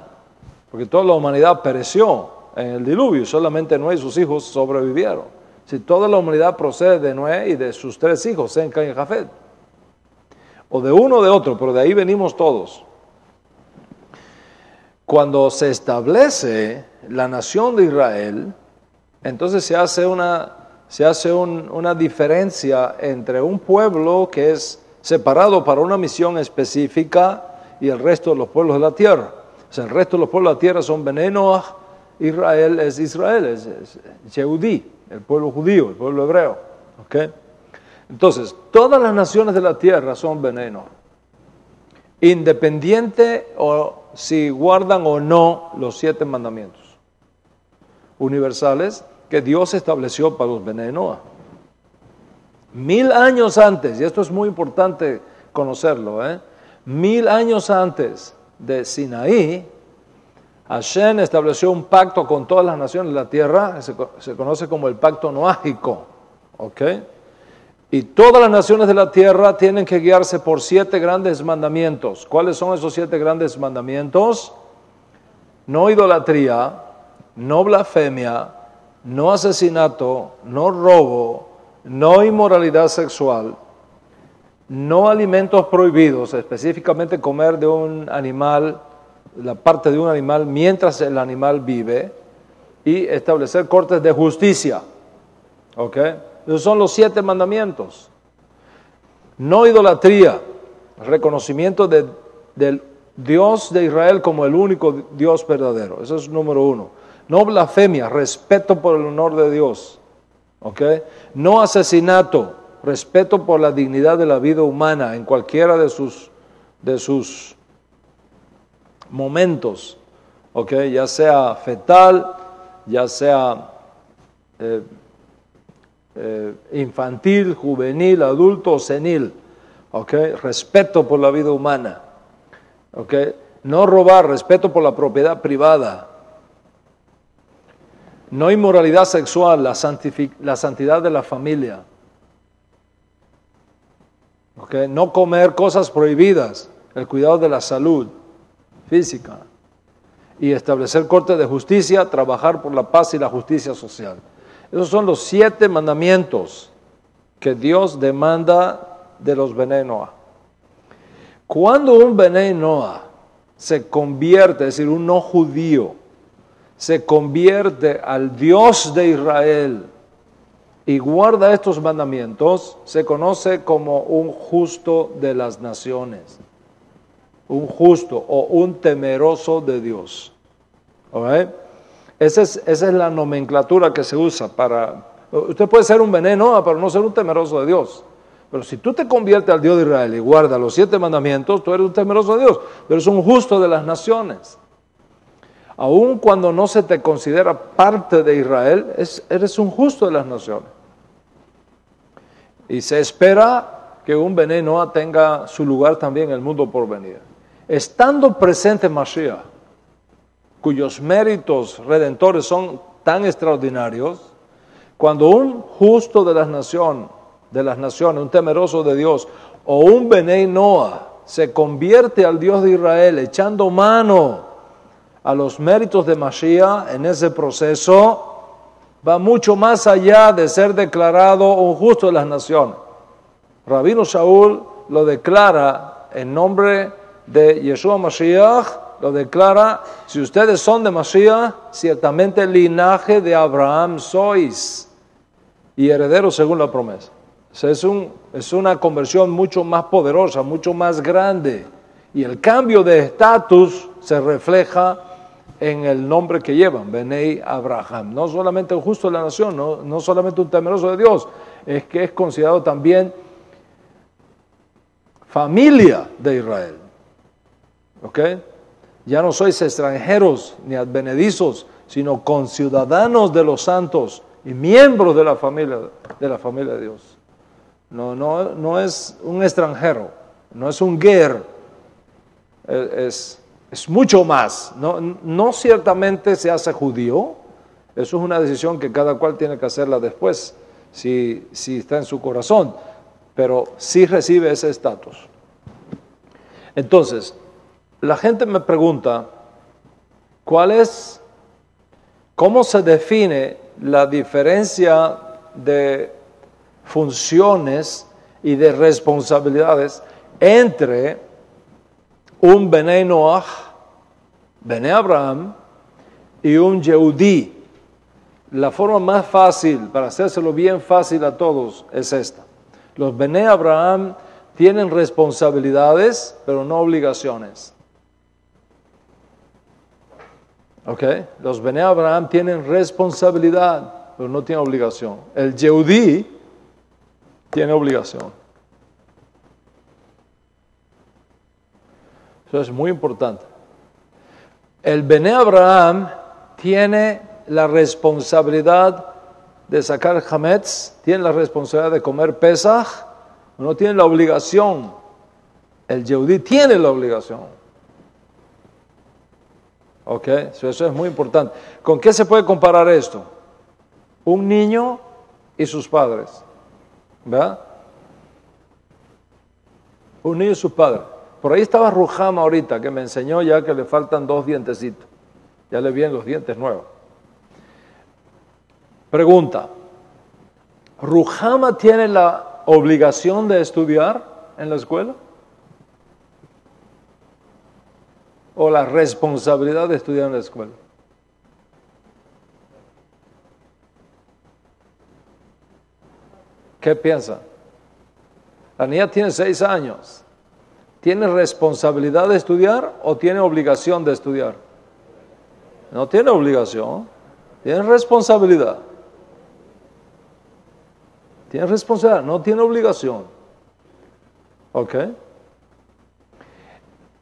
porque toda la humanidad pereció en el diluvio, solamente Noé y sus hijos sobrevivieron. Si toda la humanidad procede de Noé y de sus 3 hijos, Sem, Cam y Jafet, o de uno o de otro, pero de ahí venimos todos. Cuando se establece la nación de Israel, entonces se hace una diferencia entre un pueblo que es separado para una misión específica y el resto de los pueblos de la tierra. O sea, el resto de los pueblos de la tierra son Bené Noah, Israel, es Yehudí, el pueblo judío, el pueblo hebreo. ¿Okay? Entonces, todas las naciones de la tierra son Bené Noah, independiente o si guardan o no los 7 mandamientos universales que Dios estableció para los Bené Noah. 1000 años antes, y esto es muy importante conocerlo, 1000 años antes de Sinaí, Hashem estableció un pacto con todas las naciones de la tierra, se conoce como el pacto noágico, ¿ok? Y todas las naciones de la tierra tienen que guiarse por 7 grandes mandamientos. ¿Cuáles son esos 7 grandes mandamientos? No idolatría, no blasfemia, no asesinato, no robo, no inmoralidad sexual, no alimentos prohibidos, específicamente comer de un animal, la parte de un animal mientras el animal vive, y establecer cortes de justicia. ¿Ok? Esos son los 7 mandamientos. No idolatría, reconocimiento del Dios de Israel como el único Dios verdadero. Eso es número 1. No blasfemia, respeto por el honor de Dios. ¿Ok? No asesinato, respeto por la dignidad de la vida humana en cualquiera de sus momentos. ¿Ok? Ya sea fetal, ya sea infantil, juvenil, adulto o senil. ¿Okay? Respeto por la vida humana. ¿Okay? No robar, respeto por la propiedad privada. No inmoralidad sexual, la santidad de la familia. ¿Okay? No comer cosas prohibidas, el cuidado de la salud física. Y establecer corte de justicia, trabajar por la paz y la justicia social. Esos son los 7 mandamientos que Dios demanda de los Bené Noah. Cuando un Bené Noah se convierte, es decir, un no judío, se convierte al Dios de Israel y guarda estos mandamientos, se conoce como un justo de las naciones. Un justo o un temeroso de Dios. ¿Okay? Esa es la nomenclatura que se usa para... Usted puede ser un Bené Noah, pero no ser un temeroso de Dios. Pero si tú te conviertes al Dios de Israel y guardas los 7 mandamientos, tú eres un temeroso de Dios, pero eres un justo de las naciones. Aun cuando no se te considera parte de Israel, eres un justo de las naciones. Y se espera que un Bené Noah tenga su lugar también en el mundo por venir. Estando presente Mashiach, cuyos méritos redentores son tan extraordinarios, cuando un justo de las naciones, un temeroso de Dios, o un Bené Noah se convierte al Dios de Israel echando mano a los méritos de Mashiach, en ese proceso va mucho más allá de ser declarado un justo de las naciones. Rabino Shaul lo declara en nombre de Yeshua Mashiach, lo declara: si ustedes son de Mashiach, ciertamente el linaje de Abraham sois, y herederos según la promesa. O sea, es una conversión mucho más poderosa, mucho más grande, y el cambio de estatus se refleja en el nombre que llevan, Benei Abraham. No solamente un justo de la nación, no solamente un temeroso de Dios, es que es considerado también familia de Israel. ¿Ok? Ya no sois extranjeros ni advenedizos, sino conciudadanos de los santos y miembros de la familia de Dios. No es un extranjero, no es un ger, es Es mucho más. No ciertamente se hace judío. Eso es una decisión que cada cual tiene que hacerla después, si está en su corazón. Pero sí recibe ese estatus. Entonces, la gente me pregunta, ¿cómo se define la diferencia de funciones y de responsabilidades entre un Bnei Noach, Bnei Abraham y un Yehudí? La forma más fácil, para hacérselo bien fácil a todos, es esta. Los Bnei Abraham tienen responsabilidades, pero no obligaciones. ¿Ok? Los Bnei Abraham tienen responsabilidad, pero no tienen obligación. El Yehudí tiene obligación. Eso es muy importante. El Bnei Abraham tiene la responsabilidad de sacar Hametz, tiene la responsabilidad de comer Pesach, no tiene la obligación. El Yehudí tiene la obligación. ¿Ok? Eso es muy importante. ¿Con qué se puede comparar esto? Un niño y sus padres. ¿Verdad? Un niño y sus padres. Por ahí estaba Ruhama ahorita, que me enseñó ya que le faltan 2 dientecitos. Ya le vienen los dientes nuevos. Pregunta. ¿Ruhama tiene la obligación de estudiar en la escuela? ¿O la responsabilidad de estudiar en la escuela? ¿Qué piensa? La niña tiene 6 años. ¿Tiene responsabilidad de estudiar o tiene obligación de estudiar? No tiene obligación, tiene responsabilidad. Tiene responsabilidad, no tiene obligación. ¿Ok?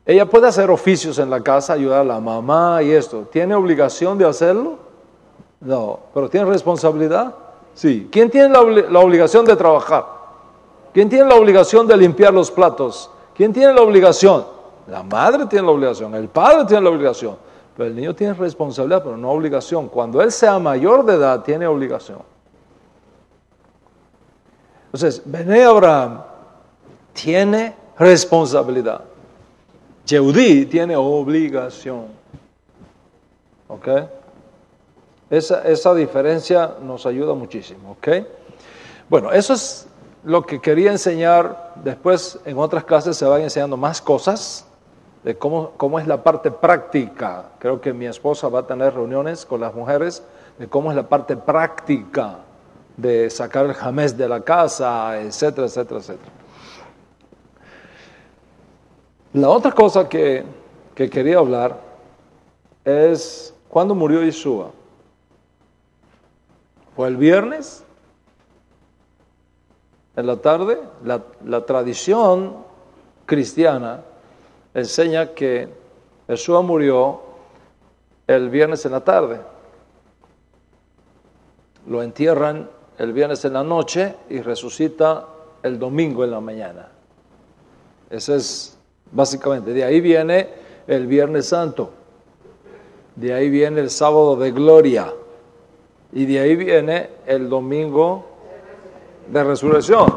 Ella puede hacer oficios en la casa, ayudar a la mamá y esto. ¿Tiene obligación de hacerlo? No. ¿Pero tiene responsabilidad? Sí. ¿Quién tiene la obligación de trabajar? ¿Quién tiene la obligación de limpiar los platos? ¿Quién tiene la obligación? La madre tiene la obligación, el padre tiene la obligación. Pero el niño tiene responsabilidad, pero no obligación. Cuando él sea mayor de edad, tiene obligación. Entonces, Bnei Abraham tiene responsabilidad. Yehudí tiene obligación. ¿Ok? Esa diferencia nos ayuda muchísimo. ¿Ok? Bueno, eso es lo que quería enseñar. Después, en otras clases se van enseñando más cosas de cómo es la parte práctica. Creo que mi esposa va a tener reuniones con las mujeres de cómo es la parte práctica de sacar el jamés de la casa, etcétera, etcétera, etcétera. La otra cosa que quería hablar es cuándo murió Yeshua. ¿Fue el viernes? En la tarde. La tradición cristiana enseña que Yeshua murió el viernes en la tarde. Lo entierran el viernes en la noche y resucita el domingo en la mañana. Ese es básicamente, de ahí viene el Viernes Santo, de ahí viene el sábado de gloria y de ahí viene el domingo de resurrección.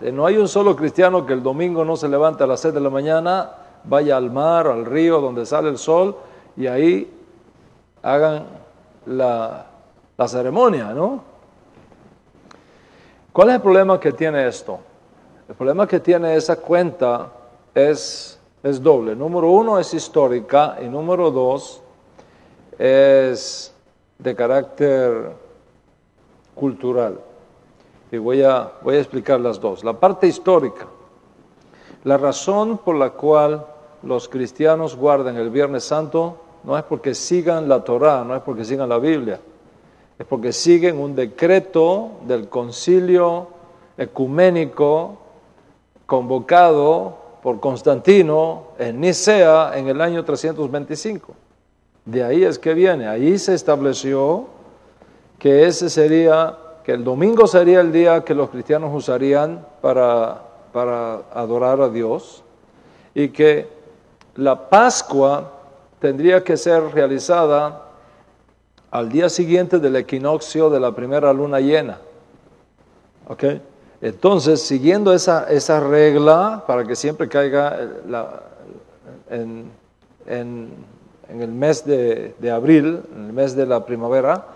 No hay un solo cristiano que el domingo no se levante a las 6 de la mañana, vaya al mar, al río donde sale el sol y ahí hagan la ceremonia, ¿no? ¿Cuál es el problema que tiene esto? El problema que tiene esa cuenta es doble. Número 1 es histórica y número 2 es de carácter cultural. Y voy a explicar las dos. La parte histórica. La razón por la cual los cristianos guardan el Viernes Santo no es porque sigan la Torá, no es porque sigan la Biblia. Es porque siguen un decreto del concilio ecuménico convocado por Constantino en Nicea en el año 325. De ahí es que viene. Ahí se estableció que que el domingo sería el día que los cristianos usarían para adorar a Dios y que la Pascua tendría que ser realizada al día siguiente del equinoccio de la primera luna llena. ¿Ok? Entonces, siguiendo esa regla, para que siempre caiga en el mes de abril, en el mes de la primavera,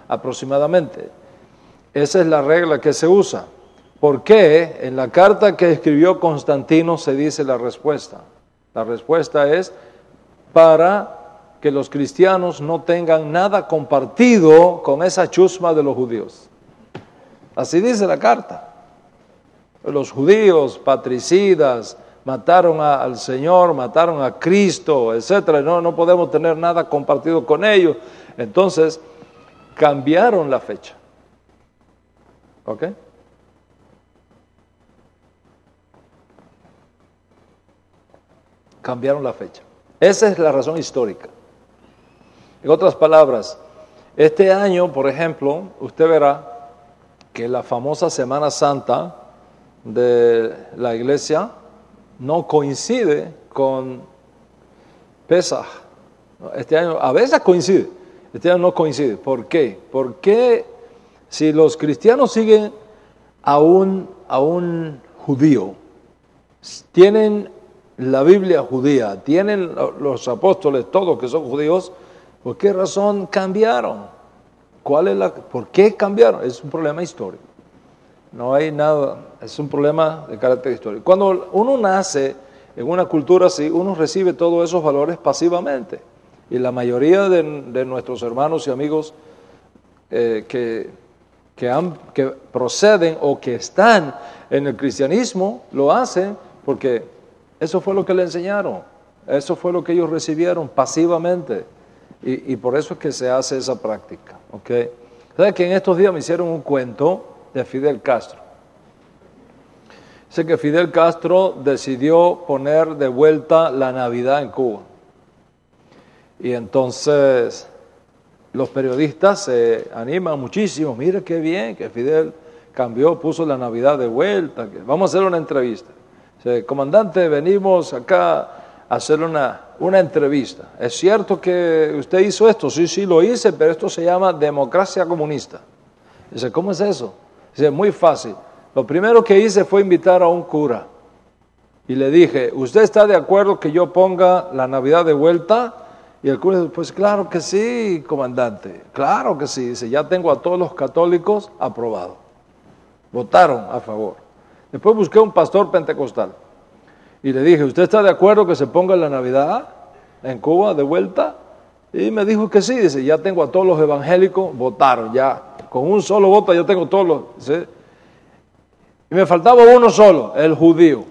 aproximadamente. Esa es la regla que se usa. ¿Por qué? En la carta que escribió Constantino se dice la respuesta. La respuesta es para que los cristianos no tengan nada compartido con esa chusma de los judíos. Así dice la carta. Los judíos patricidas mataron al Señor, mataron a Cristo, etc. No podemos tener nada compartido con ellos. Entonces, cambiaron la fecha. ¿Ok? Cambiaron la fecha. Esa es la razón histórica. En otras palabras, este año, por ejemplo, usted verá que la famosa Semana Santa de la iglesia no coincide con Pesaj. Este año a veces coincide, este año no coincide. ¿Por qué? Porque si los cristianos siguen a un judío, tienen la Biblia judía, tienen los apóstoles todos que son judíos, ¿por qué razón cambiaron? ¿Por qué cambiaron? Es un problema histórico. No hay nada, es un problema de carácter histórico. Cuando uno nace en una cultura así, uno recibe todos esos valores pasivamente. Y la mayoría de nuestros hermanos y amigos que proceden o que están en el cristianismo, lo hacen porque eso fue lo que le enseñaron. Eso fue lo que ellos recibieron pasivamente. Y por eso es que se hace esa práctica. ¿Okay? ¿Sabes que en estos días me hicieron un cuento de Fidel Castro? Sé que Fidel Castro decidió poner de vuelta la Navidad en Cuba. Y entonces los periodistas se animan muchísimo. Mire qué bien que Fidel puso la Navidad de vuelta. Vamos a hacer una entrevista. Dice, comandante, venimos acá a hacer una entrevista. ¿Es cierto que usted hizo esto? Sí, lo hice, pero esto se llama democracia comunista. Dice, ¿cómo es eso? Dice, muy fácil. Lo primero que hice fue invitar a un cura. Y le dije, ¿usted está de acuerdo que yo ponga la Navidad de vuelta? Y el cura dice, pues claro que sí, comandante. Claro que sí. Dice, ya tengo a todos los católicos aprobados. Votaron a favor. Después busqué un pastor pentecostal. Y le dije, ¿usted está de acuerdo que se ponga la Navidad en Cuba de vuelta? Y me dijo que sí. Dice, ya tengo a todos los evangélicos, votaron ya. Con un solo voto yo tengo todos los... ¿sí? Y me faltaba uno solo, el judío.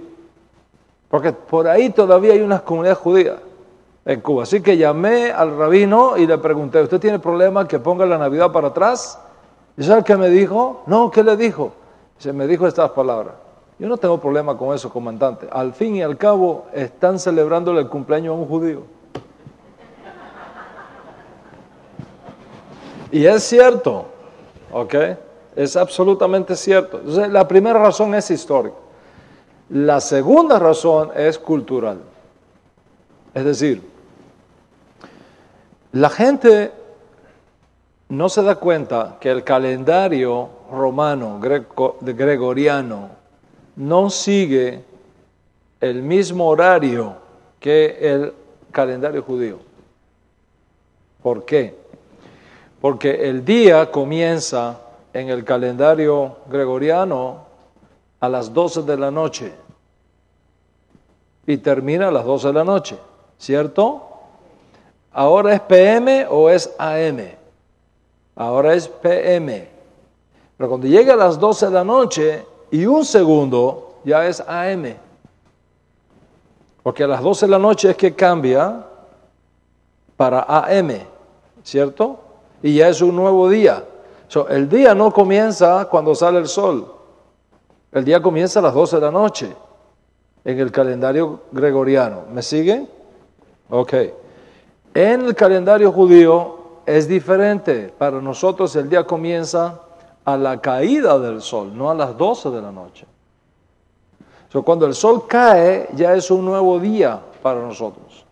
Porque por ahí todavía hay unas comunidades judías en Cuba. Así que llamé al rabino y le pregunté, ¿usted tiene problema que ponga la Navidad para atrás? ¿Y sabe qué me dijo? No, ¿qué le dijo? Dice, me dijo estas palabras. Yo no tengo problema con eso, comandante. Al fin y al cabo, están celebrando el cumpleaños a un judío. Y es cierto, ¿ok? Es absolutamente cierto. Entonces, la primera razón es histórica. La segunda razón es cultural. Es decir, la gente no se da cuenta que el calendario romano, gregoriano, no sigue el mismo horario que el calendario judío. ¿Por qué? Porque el día comienza en el calendario gregoriano a las 12 de la noche y termina a las 12 de la noche, ¿cierto? ¿Ahora es PM o es AM? Ahora es PM. Pero cuando llega a las 12 de la noche y un segundo, ya es AM. Porque a las 12 de la noche es que cambia para AM, ¿cierto? Y ya es un nuevo día. El día no comienza cuando sale el sol. El día comienza a las 12 de la noche en el calendario gregoriano. ¿Me siguen? Ok. En el calendario judío es diferente. Para nosotros el día comienza a la caída del sol, no a las 12 de la noche. Cuando el sol cae, ya es un nuevo día para nosotros.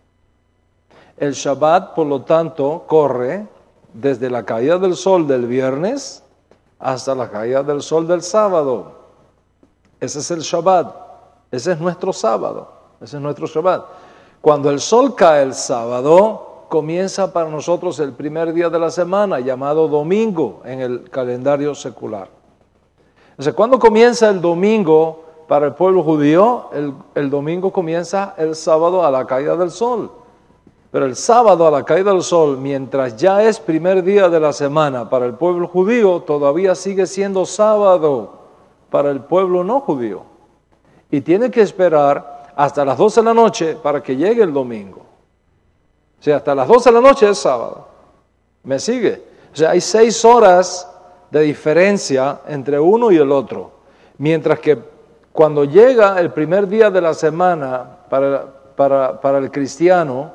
El Shabbat, por lo tanto, corre desde la caída del sol del viernes hasta la caída del sol del sábado. Ese es el Shabbat. Ese es nuestro sábado. Ese es nuestro Shabbat. Cuando el sol cae el sábado, comienza para nosotros el primer día de la semana, llamado domingo en el calendario secular. Entonces, ¿cuándo comienza el domingo para el pueblo judío? El domingo comienza el sábado a la caída del sol. Pero el sábado a la caída del sol, mientras ya es primer día de la semana para el pueblo judío, todavía sigue siendo sábado para el pueblo no judío. Y tiene que esperar hasta las 12 de la noche para que llegue el domingo. O sea, hasta las 12 de la noche es sábado. ¿Me sigue? O sea, hay 6 horas de diferencia entre uno y el otro. Mientras que cuando llega el primer día de la semana para el cristiano,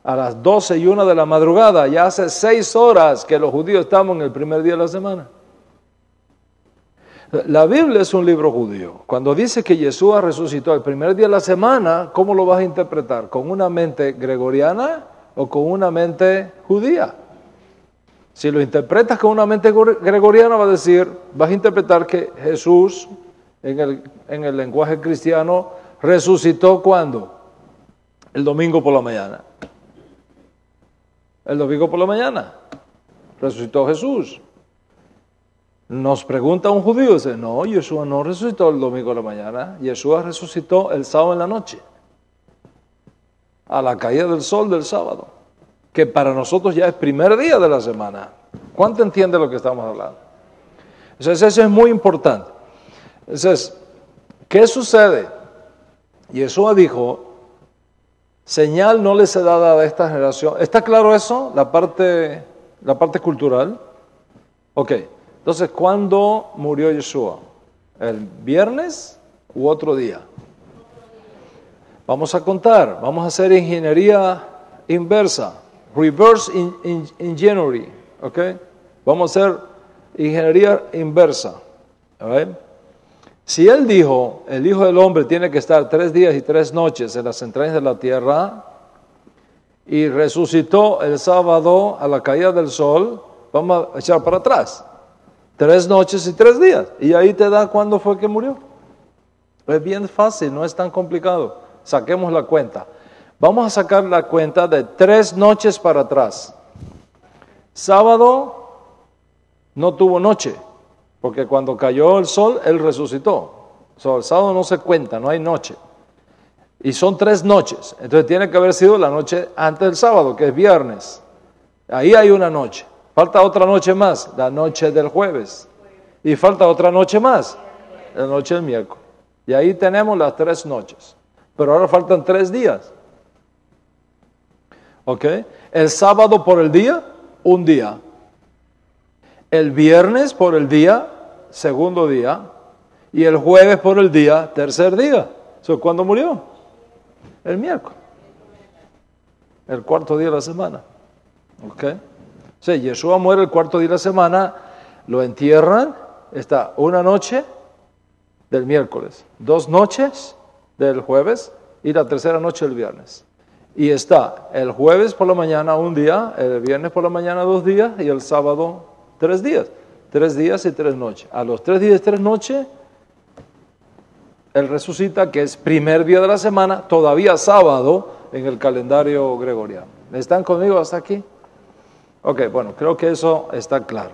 a las 12 y 1 de la madrugada, ya hace 6 horas que los judíos estamos en el primer día de la semana. La Biblia es un libro judío. Cuando dice que Yeshua resucitó el primer día de la semana, ¿cómo lo vas a interpretar? ¿Con una mente gregoriana o con una mente judía? Si lo interpretas con una mente gregoriana, vas a interpretar que Jesús, en el lenguaje cristiano, resucitó ¿cuándo? El domingo por la mañana. El domingo por la mañana resucitó Jesús. Nos pregunta un judío, dice, no, Yeshua no resucitó el domingo por la mañana, Yeshua resucitó el sábado en la noche, a la caída del sol del sábado, que para nosotros ya es primer día de la semana. ¿Cuánto entiende lo que estamos hablando? Entonces eso es muy importante. Entonces, ¿qué sucede? Yeshua dijo, señal no les he dado a esta generación. ¿Está claro eso? La parte cultural. Ok. Entonces, ¿cuándo murió Yeshua? ¿El viernes u otro día? Vamos a contar. Vamos a hacer ingeniería inversa. Reverse engineering. Ok. Vamos a hacer ingeniería inversa. All right. Si él dijo, el Hijo del Hombre tiene que estar 3 días y 3 noches en las entrañas de la tierra y resucitó el sábado a la caída del sol, vamos a echar para atrás. 3 noches y 3 días. Y ahí te da cuándo fue que murió. Es bien fácil, no es tan complicado. Saquemos la cuenta. Vamos a sacar la cuenta de 3 noches para atrás. Sábado no tuvo noche. Porque cuando cayó el sol, él resucitó. El sábado no se cuenta, no hay noche. Y son 3 noches. Entonces tiene que haber sido la noche antes del sábado, que es viernes. Ahí hay una noche. Falta otra noche más, la noche del jueves. Y falta otra noche más, la noche del miércoles. Y ahí tenemos las 3 noches. Pero ahora faltan 3 días. ¿Ok? El sábado por el día, un día. El viernes por el día, segundo día, y el jueves por el día, tercer día. ¿Cuándo murió? El miércoles. El 4º día de la semana. ¿Ok? Yeshua muere el 4º día de la semana, lo entierran, está una noche del miércoles, 2 noches del jueves y la tercera noche del viernes. Y está el jueves por la mañana un día, el viernes por la mañana 2 días y el sábado 3 días. 3 días y 3 noches. A los 3 días y 3 noches, él resucita, que es primer día de la semana, todavía sábado en el calendario gregoriano. ¿Están conmigo hasta aquí? Ok, bueno, creo que eso está claro.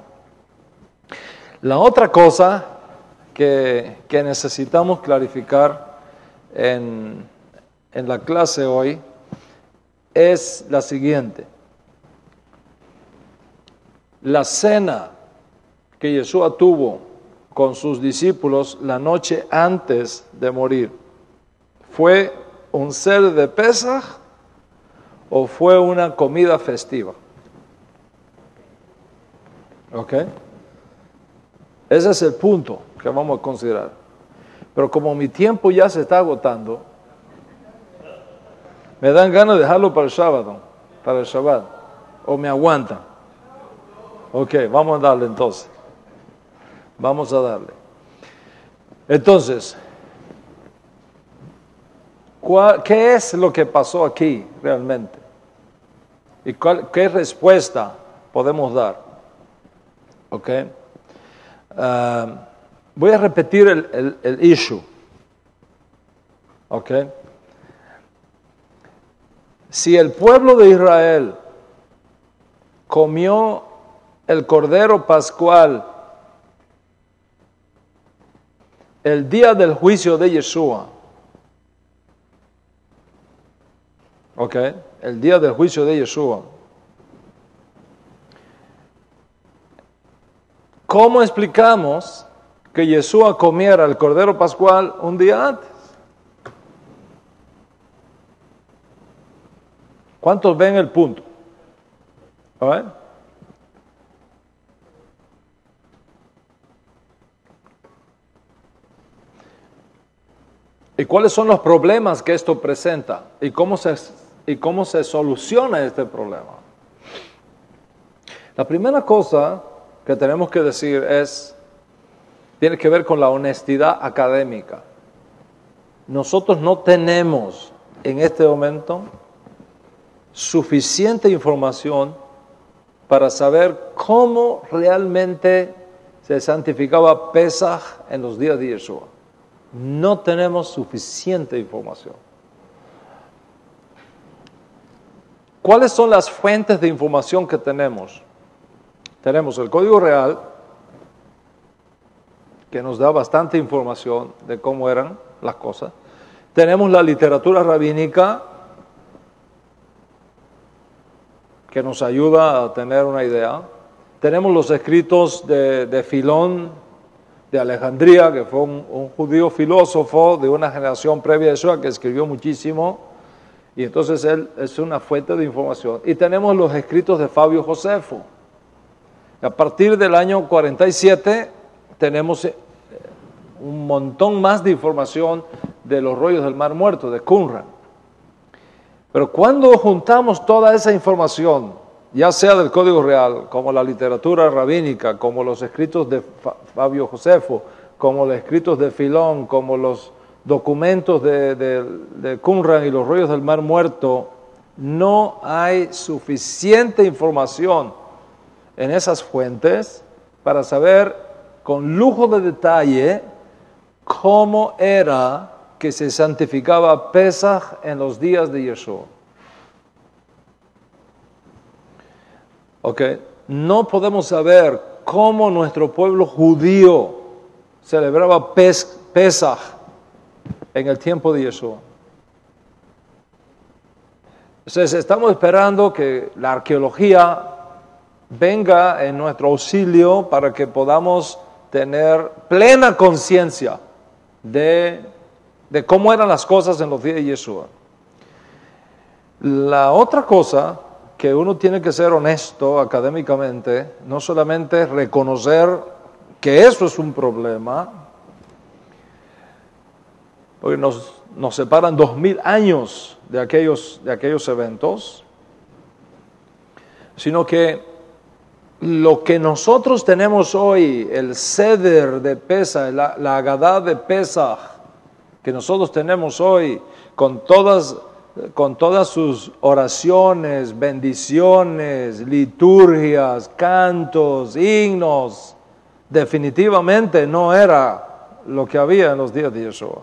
La otra cosa que necesitamos clarificar en la clase hoy es la siguiente. La cena que Yeshua tuvo con sus discípulos la noche antes de morir, ¿fue un Seder de Pesaj o fue una comida festiva? ¿Ok? Ese es el punto que vamos a considerar. Pero como mi tiempo ya se está agotando, me dan ganas de dejarlo para el sábado, para el Shabbat, o me aguantan. Ok, vamos a darle entonces. Vamos a darle. Entonces, ¿qué es lo que pasó aquí realmente? ¿Y qué respuesta podemos dar? ¿Ok? Voy a repetir el issue. ¿Ok? Si el pueblo de Israel comió el cordero pascual el día del juicio de Yeshua, ¿ok? El día del juicio de Yeshua, ¿cómo explicamos que Yeshua comiera el cordero pascual un día antes? ¿Cuántos ven el punto? ¿A ver? ¿Y cuáles son los problemas que esto presenta? ¿Y cómo se soluciona este problema? La primera cosa que tenemos que decir tiene que ver con la honestidad académica. Nosotros no tenemos en este momento suficiente información para saber cómo realmente se santificaba Pesaj en los días de Yeshua. No tenemos suficiente información. ¿Cuáles son las fuentes de información que tenemos? Tenemos el Código Real, que nos da bastante información de cómo eran las cosas. Tenemos la literatura rabínica, que nos ayuda a tener una idea. Tenemos los escritos de Filón de Alejandría, que fue un judío filósofo de una generación previa a Yeshua, que escribió muchísimo, y entonces él es una fuente de información. Y tenemos los escritos de Fabio Josefo. A partir del año 47 tenemos un montón más de información de los rollos del Mar Muerto, de Qumran. Pero cuando juntamos toda esa información, ya sea del Código Real, como la literatura rabínica, como los escritos de Fabio Josefo, como los escritos de Filón, como los documentos de Qumran y los rollos del Mar Muerto, no hay suficiente información en esas fuentes para saber con lujo de detalle cómo era que se santificaba Pesaj en los días de Yeshua. Okay. No podemos saber cómo nuestro pueblo judío celebraba Pesaj en el tiempo de Yeshua. Entonces estamos esperando que la arqueología venga en nuestro auxilio para que podamos tener plena conciencia de cómo eran las cosas en los días de Yeshua. La otra cosa que uno tiene que ser honesto académicamente, no solamente reconocer que eso es un problema, porque nos separan 2000 años de aquellos eventos, sino que lo que nosotros tenemos hoy, el Seder de Pesaj, la Agadá de Pesaj, que nosotros tenemos hoy, con todas sus oraciones, bendiciones, liturgias, cantos, himnos, definitivamente no era lo que había en los días de Yeshua.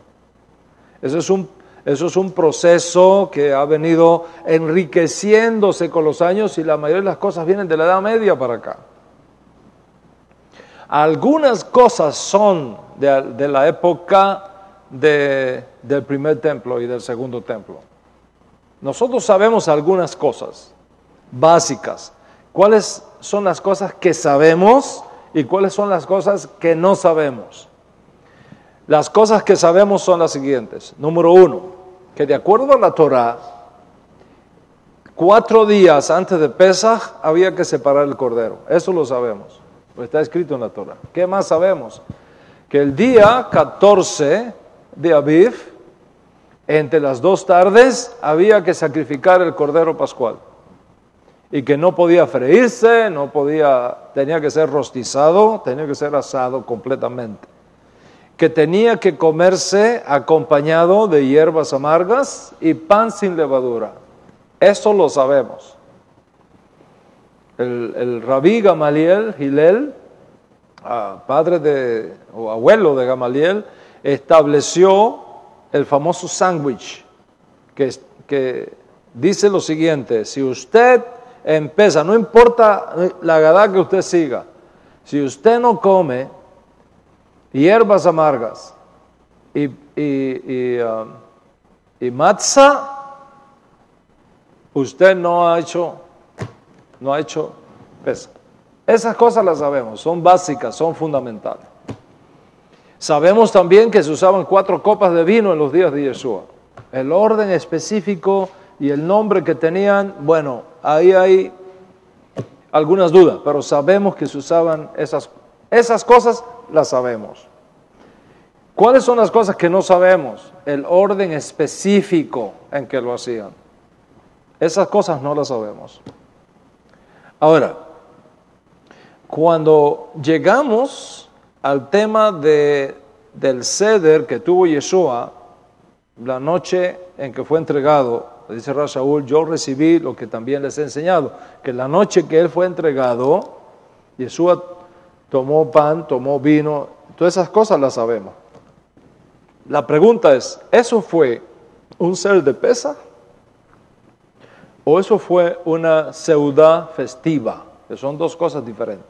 Eso es un proceso que ha venido enriqueciéndose con los años y la mayoría de las cosas vienen de la Edad Media para acá. Algunas cosas son de la época del primer templo y del segundo templo. Nosotros sabemos algunas cosas básicas. ¿Cuáles son las cosas que sabemos y cuáles son las cosas que no sabemos? Las cosas que sabemos son las siguientes. Número 1, que de acuerdo a la Torá, 4 días antes de Pesaj había que separar el cordero. Eso lo sabemos, pues está escrito en la Torá. ¿Qué más sabemos? Que el día 14 de Aviv, entre las 2 tardes, había que sacrificar el cordero pascual. Y que no podía freírse, tenía que ser rostizado, tenía que ser asado completamente. Que tenía que comerse acompañado de hierbas amargas y pan sin levadura. Eso lo sabemos. el rabí Gamaliel, Hillel, padre o abuelo de Gamaliel, estableció el famoso sándwich, que dice lo siguiente: si usted empieza, no importa la edad que usted siga, si usted no come hierbas amargas y matzah, usted no ha hecho pesa. Esas cosas las sabemos, son básicas, son fundamentales. Sabemos también que se usaban 4 copas de vino en los días de Yeshua. El orden específico y el nombre que tenían, bueno, ahí hay algunas dudas, pero sabemos que se usaban esas cosas, las sabemos. ¿Cuáles son las cosas que no sabemos? El orden específico en que lo hacían. Esas cosas no las sabemos. Ahora, cuando llegamos al tema del Seder que tuvo Yeshua, la noche en que fue entregado, dice Rav Shaul, yo recibí lo que también les he enseñado, que la noche que él fue entregado, Yeshua tomó pan, tomó vino, todas esas cosas las sabemos. La pregunta es, ¿eso fue un Seder de Pesaj? ¿O eso fue una seudá festiva? Que son 2 cosas diferentes.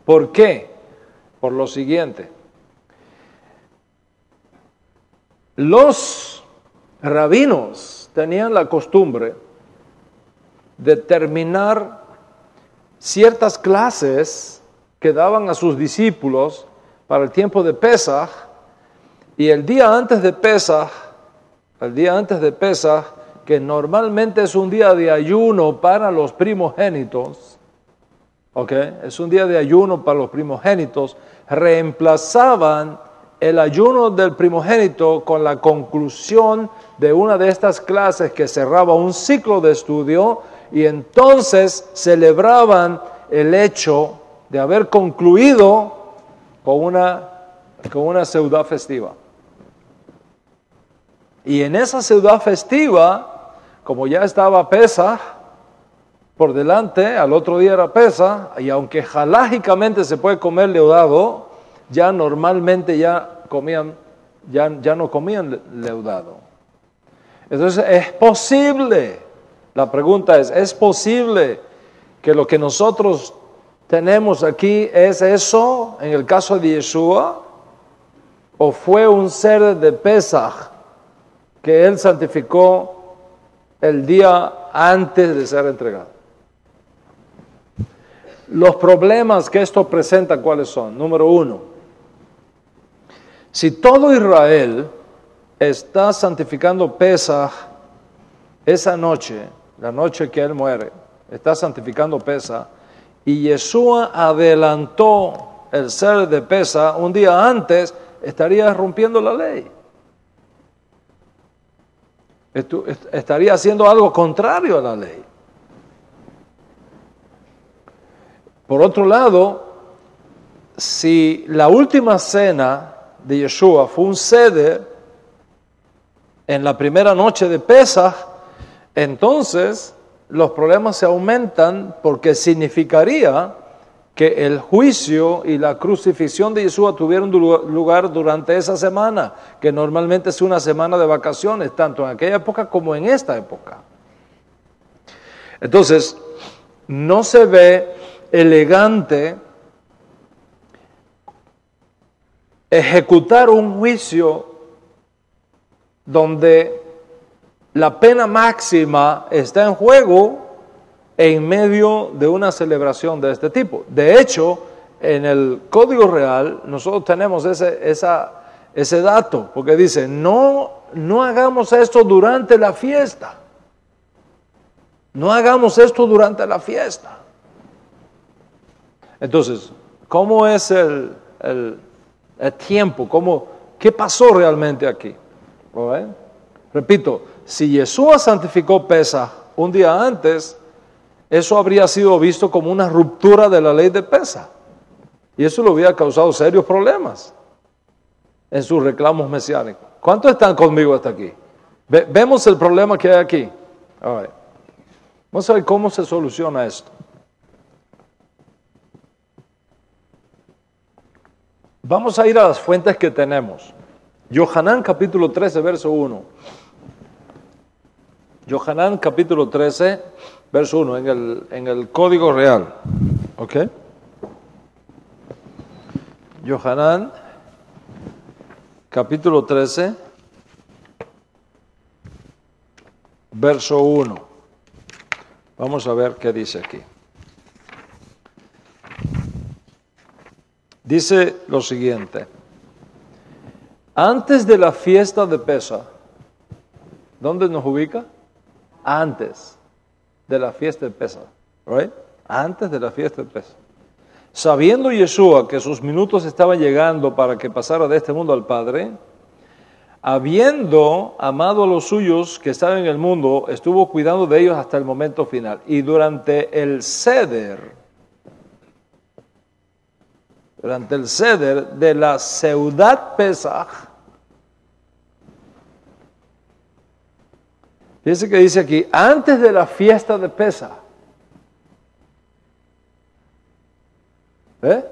¿Por qué? Por lo siguiente. Los rabinos tenían la costumbre de terminar ciertas clases que daban a sus discípulos para el tiempo de Pesaj, y el día antes de Pesaj, que normalmente es un día de ayuno para los primogénitos, es un día de ayuno para los primogénitos, reemplazaban el ayuno del primogénito con la conclusión de una de estas clases que cerraba un ciclo de estudio, y entonces celebraban el hecho de haber concluido con una seudá festiva. Y en esa seudá festiva, como ya estaba Pesaj por delante, al otro día era Pesaj, y aunque halágicamente se puede comer leudado, ya normalmente ya no comían leudado. Entonces es posible, la pregunta ¿es posible que lo que nosotros tenemos aquí es eso en el caso de Yeshua? ¿O fue un Seder de Pesaj que él santificó el día antes de ser entregado? Los problemas que esto presenta, ¿cuáles son? Número 1, si todo Israel está santificando Pesaj esa noche, la noche que él muere, está santificando Pesaj, y Yeshua adelantó el Seder de Pesaj un día antes, estaría rompiendo la ley. Estaría haciendo algo contrario a la ley. Por otro lado, si la última cena de Yeshua fue un Seder en la primera noche de Pesaj, entonces los problemas se aumentan, porque significaría que el juicio y la crucifixión de Yeshua tuvieron lugar durante esa semana, que normalmente es una semana de vacaciones, tanto en aquella época como en esta época. Entonces, no se ve elegante ejecutar un juicio donde la pena máxima está en juego en medio de una celebración de este tipo. De hecho, en el Código Real nosotros tenemos ese dato, porque dice, no hagamos esto durante la fiesta. No hagamos esto durante la fiesta. Entonces, ¿cómo es el tiempo? ¿Qué pasó realmente aquí? ¿Right? Repito, si Yeshua santificó Pesaj un día antes, eso habría sido visto como una ruptura de la ley de Pesaj. Y eso le hubiera causado serios problemas en sus reclamos mesiánicos. ¿Cuántos están conmigo hasta aquí? ¿Vemos el problema que hay aquí? All right. Vamos a ver cómo se soluciona esto. Vamos a ir a las fuentes que tenemos. Yohanan capítulo 13, verso 1. Yohanan capítulo 13, verso 1, en el Código Real. ¿Ok? Yohanan capítulo 13, verso 1. Vamos a ver qué dice aquí. Dice lo siguiente. Antes de la fiesta de Pesaj, ¿dónde nos ubica? Antes de la fiesta de Pesaj, right? Antes de la fiesta de Pesaj. Sabiendo Yeshua que sus minutos estaban llegando para que pasara de este mundo al Padre, habiendo amado a los suyos que estaban en el mundo, estuvo cuidando de ellos hasta el momento final. Y durante el Seder de la Seudat Pesaj, fíjense que dice aquí, antes de la fiesta de Pesaj. ¿Ve?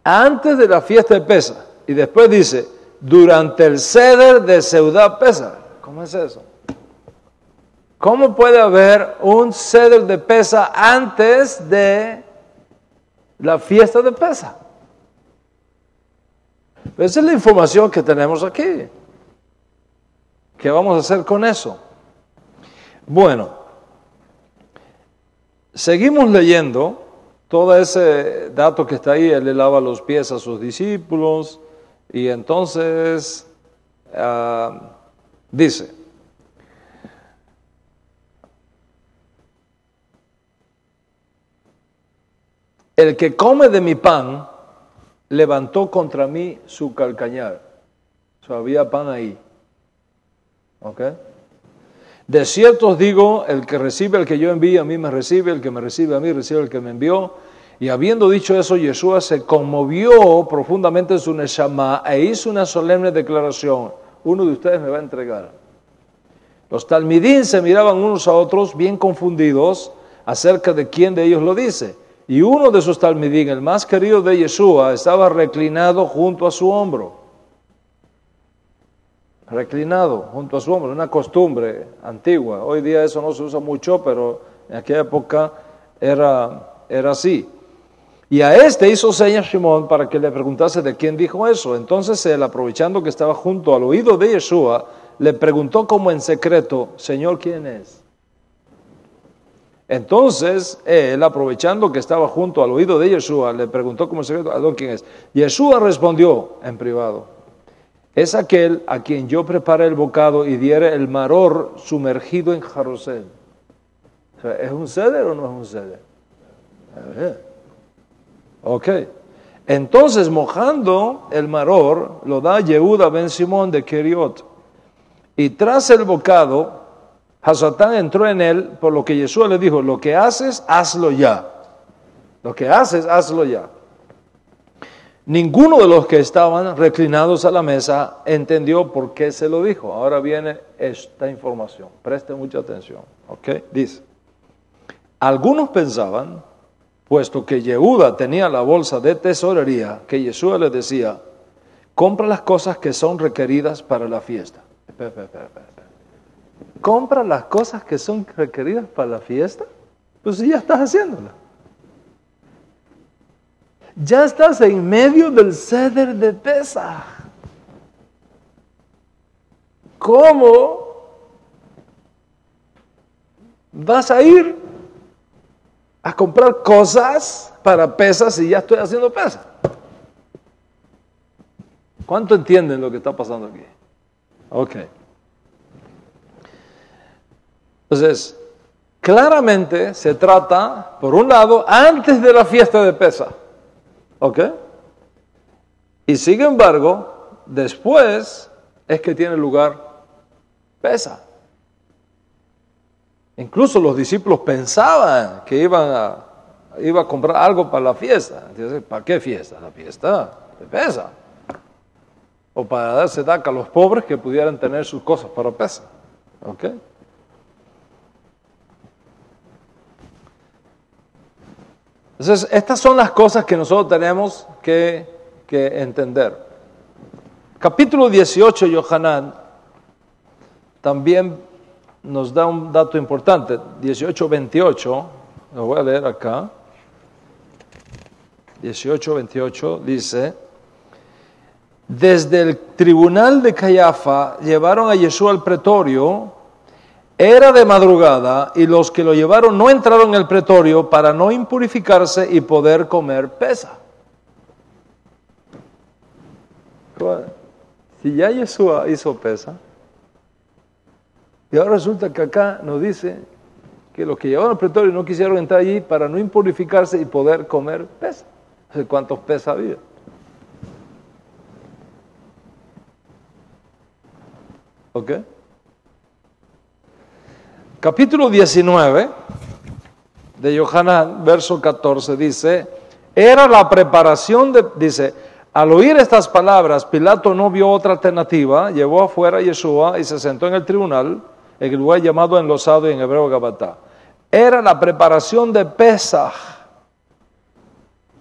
Antes de la fiesta de Pesaj. Y después dice, durante el Seder de Seudat Pesaj. ¿Cómo es eso? ¿Cómo puede haber un Seder de Pesaj antes de la fiesta de Pesaj? Esa es la información que tenemos aquí. ¿Qué vamos a hacer con eso? Bueno, seguimos leyendo todo ese dato que está ahí. Él le lava los pies a sus discípulos y entonces dice, el que come de mi pan levantó contra mí su calcañar. O sea, había pan ahí. ¿Ok? De cierto os digo, el que recibe al que yo envío, a mí me recibe, el que me recibe a mí, recibe al que me envió. Y habiendo dicho eso, Yeshua se conmovió profundamente en su neshama e hizo una solemne declaración. Uno de ustedes me va a entregar. Los talmidín se miraban unos a otros bien confundidos acerca de quién de ellos lo dice. Y uno de sus talmidín, el más querido de Yeshua, estaba reclinado junto a su hombro. Reclinado junto a su hombro, una costumbre antigua. Hoy día eso no se usa mucho, pero en aquella época era así. Y a este hizo señas Shimón para que le preguntase de quién dijo eso. Entonces él, aprovechando que estaba junto al oído de Yeshua, le preguntó como en secreto, Señor, ¿quién es? Entonces él, aprovechando que estaba junto al oído de Yeshua, le preguntó como en secreto, ¿a quién es? Yeshua respondió en privado, es aquel a quien yo preparé el bocado y diere el maror sumergido en jarosel. O sea, ¿es un ceder o no es un ceder? Ok. Entonces, mojando el maror, lo da Yehuda ben Simón de Keriot. Y tras el bocado, Hasatán entró en él, por lo que Yeshua le dijo, lo que haces, hazlo ya. Lo que haces, hazlo ya. Ninguno de los que estaban reclinados a la mesa entendió por qué se lo dijo. Ahora viene esta información. Preste mucha atención. ¿Ok? Dice, algunos pensaban, puesto que Yehuda tenía la bolsa de tesorería, que Yeshua le decía, compra las cosas que son requeridas para la fiesta. Espera. ¿Compra las cosas que son requeridas para la fiesta? Pues sí, ya estás haciéndola. Ya estás en medio del Seder de Pesaj. ¿Cómo vas a ir a comprar cosas para Pesaj si ya estoy haciendo Pesaj? ¿Cuánto entienden lo que está pasando aquí? Ok. Entonces, claramente se trata, por un lado, antes de la fiesta de Pesaj. ¿Ok? Y sin embargo, después es que tiene lugar Pesaj. Incluso los discípulos pensaban que iba a comprar algo para la fiesta. Entonces, ¿para qué fiesta? La fiesta de Pesaj. O para darse daca a los pobres que pudieran tener sus cosas para Pesaj. ¿Ok? Entonces, estas son las cosas que nosotros tenemos que entender. Capítulo 18, Yohanan, también nos da un dato importante. 18:28, lo voy a leer acá. 18:28 dice: desde el tribunal de Cayafa llevaron a Yeshua al pretorio. Era de madrugada y los que lo llevaron no entraron en el pretorio para no impurificarse y poder comer pesa. Si ya Yeshua hizo pesa, y ahora resulta que acá nos dice que los que llevaron al pretorio no quisieron entrar allí para no impurificarse y poder comer pesa. ¿Cuántos pesas había? ¿Ok? Capítulo 19 de Yohanan, verso 14, dice, era la preparación dice, al oír estas palabras, Pilato no vio otra alternativa, llevó afuera a Yeshua y se sentó en el tribunal, en el lugar llamado enlosado y en hebreo Gabatá. Era la preparación de Pesaj,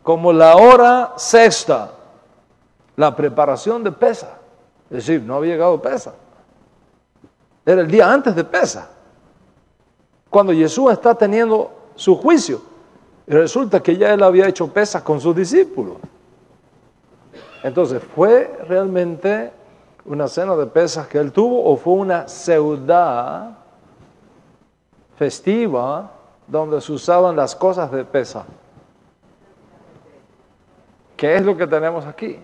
como la hora sexta, la preparación de Pesaj. Es decir, no había llegado Pesaj. Era el día antes de Pesaj, cuando Jesús está teniendo su juicio. Y resulta que ya él había hecho Pesaj con sus discípulos. Entonces, ¿fue realmente una cena de Pesaj que él tuvo o fue una seudá festiva donde se usaban las cosas de Pesaj? ¿Qué es lo que tenemos aquí?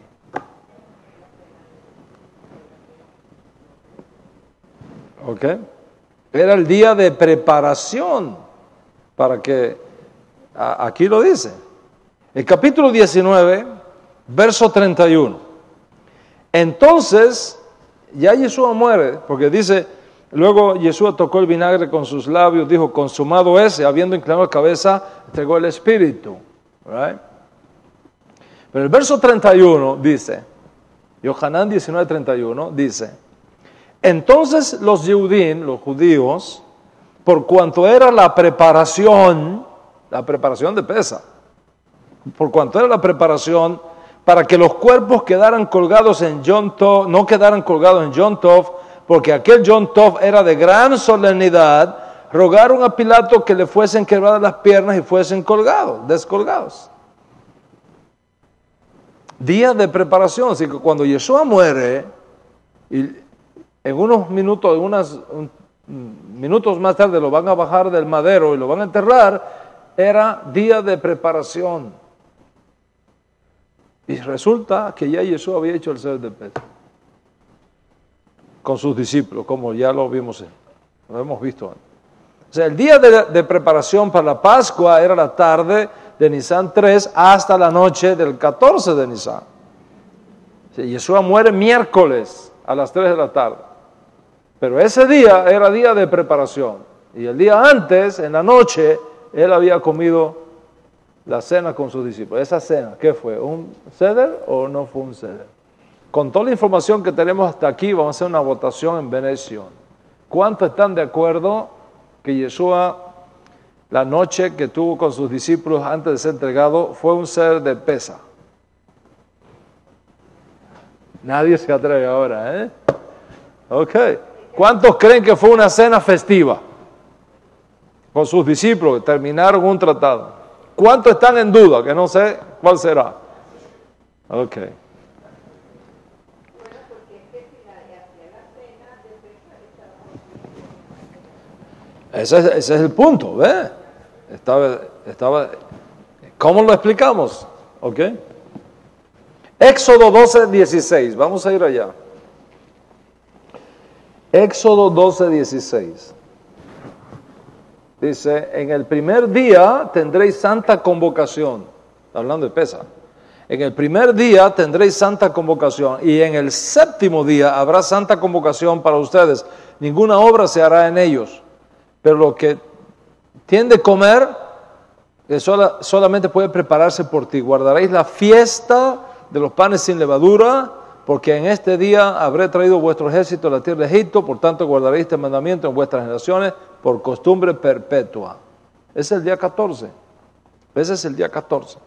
¿Ok? Era el día de preparación para que, aquí lo dice, el capítulo 19, verso 31. Entonces, ya Yeshua muere, porque dice, luego Yeshua tocó el vinagre con sus labios, dijo, consumado es, y habiendo inclinado la cabeza, entregó el espíritu. Right? Pero el verso 31 dice, Yohanan 19:31 dice, entonces los Yehudim, los judíos, por cuanto era la preparación de Pesaj, por cuanto era la preparación para que los cuerpos quedaran colgados en Yom Tov, no quedaran colgados en Yom Tov, porque aquel Yom Tov era de gran solemnidad, rogaron a Pilato que le fuesen quebradas las piernas y fuesen colgados, descolgados. Día de preparación, así que cuando Yeshua muere, y en unos minutos, minutos más tarde lo van a bajar del madero y lo van a enterrar, era día de preparación. Y resulta que ya Yeshua había hecho el ser de Pesaj con sus discípulos, como ya lo vimos, lo hemos visto antes. O sea, el día de preparación para la Pascua era la tarde de Nisan 3 hasta la noche del 14 de Nisan. O sea, Yeshua muere miércoles a las 3 de la tarde. Pero ese día era día de preparación. Y el día antes, en la noche, él había comido la cena con sus discípulos. Esa cena, ¿qué fue? ¿Un seder o no fue un seder? Con toda la información que tenemos hasta aquí, vamos a hacer una votación en bendición. ¿Cuántos están de acuerdo que Yeshua, la noche que tuvo con sus discípulos antes de ser entregado, fue un seder de Pesaj? Nadie se atreve ahora, ¿eh? Ok. ¿Cuántos creen que fue una cena festiva con sus discípulos que terminaron un tratado? ¿Cuántos están en duda? Que no sé cuál será. Ok. Ese es el punto, ¿ves? Estaba, ¿cómo lo explicamos? Ok. Éxodo 12:16. Vamos a ir allá. Éxodo 12:16. Dice, en el primer día tendréis santa convocación. Hablando de Pesaj. En el primer día tendréis santa convocación y en el séptimo día habrá santa convocación para ustedes. Ninguna obra se hará en ellos. Pero lo que tiende a comer, solamente puede prepararse por ti. Guardaréis la fiesta de los panes sin levadura, porque en este día habré traído vuestro ejército a la tierra de Egipto, por tanto guardaréis este mandamiento en vuestras generaciones por costumbre perpetua. Es el día 14. Ese es el día 14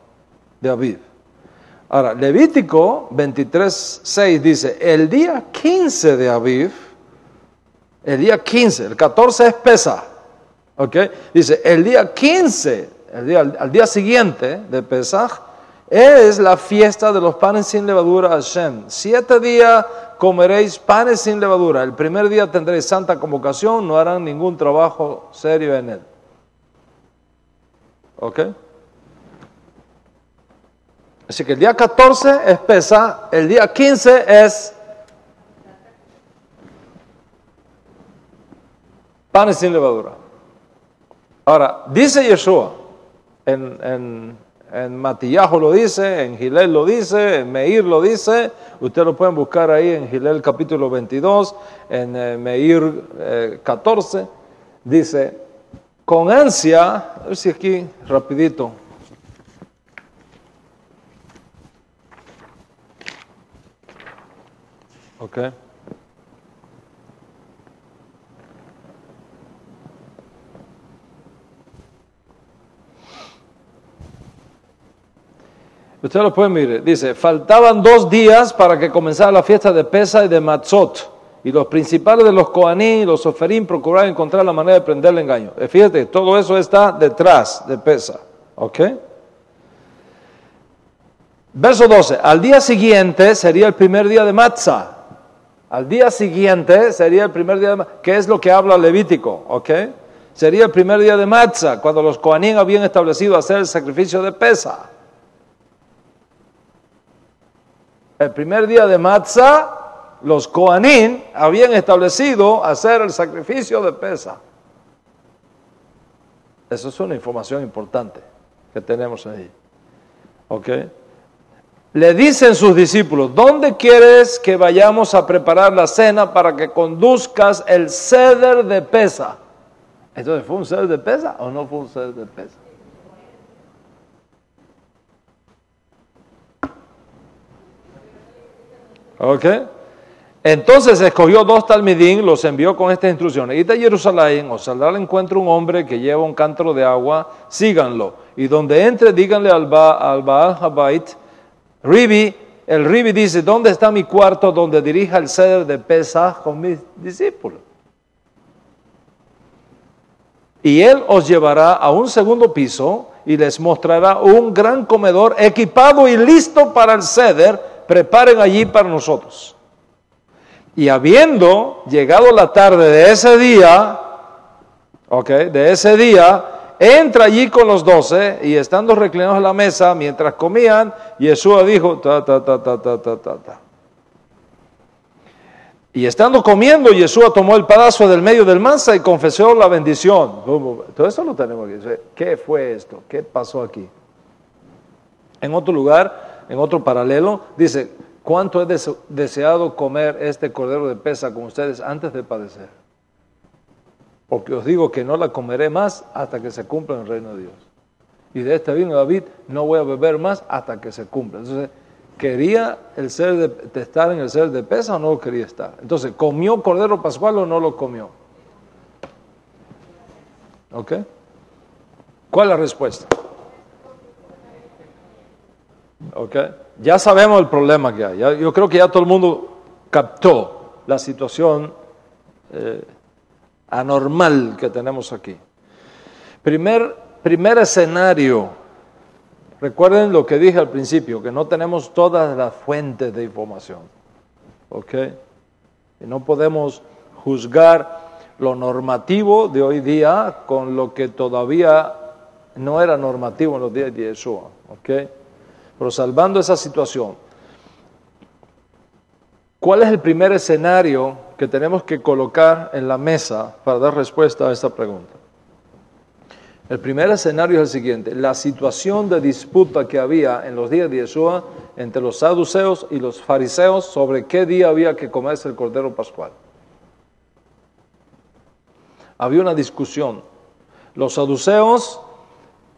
de Aviv. Ahora, Levítico 23:6 dice, el día 15 de Aviv, el día 15, el 14 es Pesaj, ¿ok? Dice, el día 15, al día siguiente de Pesaj, es la fiesta de los panes sin levadura a Hashem. 7 días comeréis panes sin levadura. El primer día tendréis santa convocación, no harán ningún trabajo serio en él. ¿Ok? Así que el día 14 es Pesaj, el día 15 es panes sin levadura. Ahora, dice Yeshua, en Matillahu lo dice, en Gilel lo dice, en Meir lo dice, ustedes lo pueden buscar ahí en Gilel capítulo 22, en Meir 14, dice, con ansia, a ver si aquí rapidito. Ok. Ustedes lo pueden mirar. Dice, faltaban 2 días para que comenzara la fiesta de Pesaj y de Matzot. Y los principales de los Kohanim y los Soferim procuraban encontrar la manera de prender el engaño. Fíjate, todo eso está detrás de Pesaj. ¿Ok? Verso 12. Al día siguiente sería el primer día de Matzah. Al día siguiente sería el primer día de Matzah. ¿Qué es lo que habla Levítico? ¿Ok? Sería el primer día de Matzah, cuando los Kohanim habían establecido hacer el sacrificio de Pesaj. El primer día de Matzah, los Kohanim habían establecido hacer el sacrificio de Pesaj. Eso es una información importante que tenemos ahí. ¿Ok? Le dicen sus discípulos, ¿dónde quieres que vayamos a preparar la cena para que conduzcas el ceder de Pesaj? Entonces, ¿fue un ceder de Pesaj o no fue un ceder de Pesaj? ¿Ok? Entonces escogió 2 talmidim, los envió con estas instrucciones. Id a Jerusalén, os saldrá al encuentro un hombre que lleva un cántaro de agua, síganlo. Y donde entre, díganle al Baal Habait, el Ribi dice, ¿dónde está mi cuarto donde dirija el ceder de Pesaj con mis discípulos? Y él os llevará a un segundo piso y les mostrará un gran comedor equipado y listo para el ceder. Preparen allí para nosotros. Y habiendo llegado la tarde de ese día, entra allí con los 12 y estando reclinados a la mesa, mientras comían, Yeshua dijo, Y estando comiendo, Yeshua tomó el pedazo del medio del masa y confesó la bendición. Todo eso lo tenemos aquí. ¿Qué fue esto? ¿Qué pasó aquí? En otro lugar, en otro paralelo, dice, ¿cuánto he deseado comer este cordero de Pesaj con ustedes antes de padecer? Porque os digo que no la comeré más hasta que se cumpla en el reino de Dios. Y de este vino David no voy a beber más hasta que se cumpla. Entonces, ¿quería el ser de estar en el ser de Pesaj o no lo quería estar? Entonces, ¿comió cordero pascual o no lo comió? ¿Ok? ¿Cuál es la respuesta? ¿Ok? Ya sabemos el problema que hay. Yo creo que ya todo el mundo captó la situación anormal que tenemos aquí. Primer escenario. Recuerden lo que dije al principio, que no tenemos todas las fuentes de información. ¿Ok? Y no podemos juzgar lo normativo de hoy día con lo que todavía no era normativo en los días de Yeshua. ¿Ok? Pero salvando esa situación, ¿cuál es el primer escenario que tenemos que colocar en la mesa para dar respuesta a esta pregunta? El primer escenario es el siguiente: la situación de disputa que había en los días de Yeshua entre los saduceos y los fariseos sobre qué día había que comerse el cordero pascual. Había una discusión. Los saduceos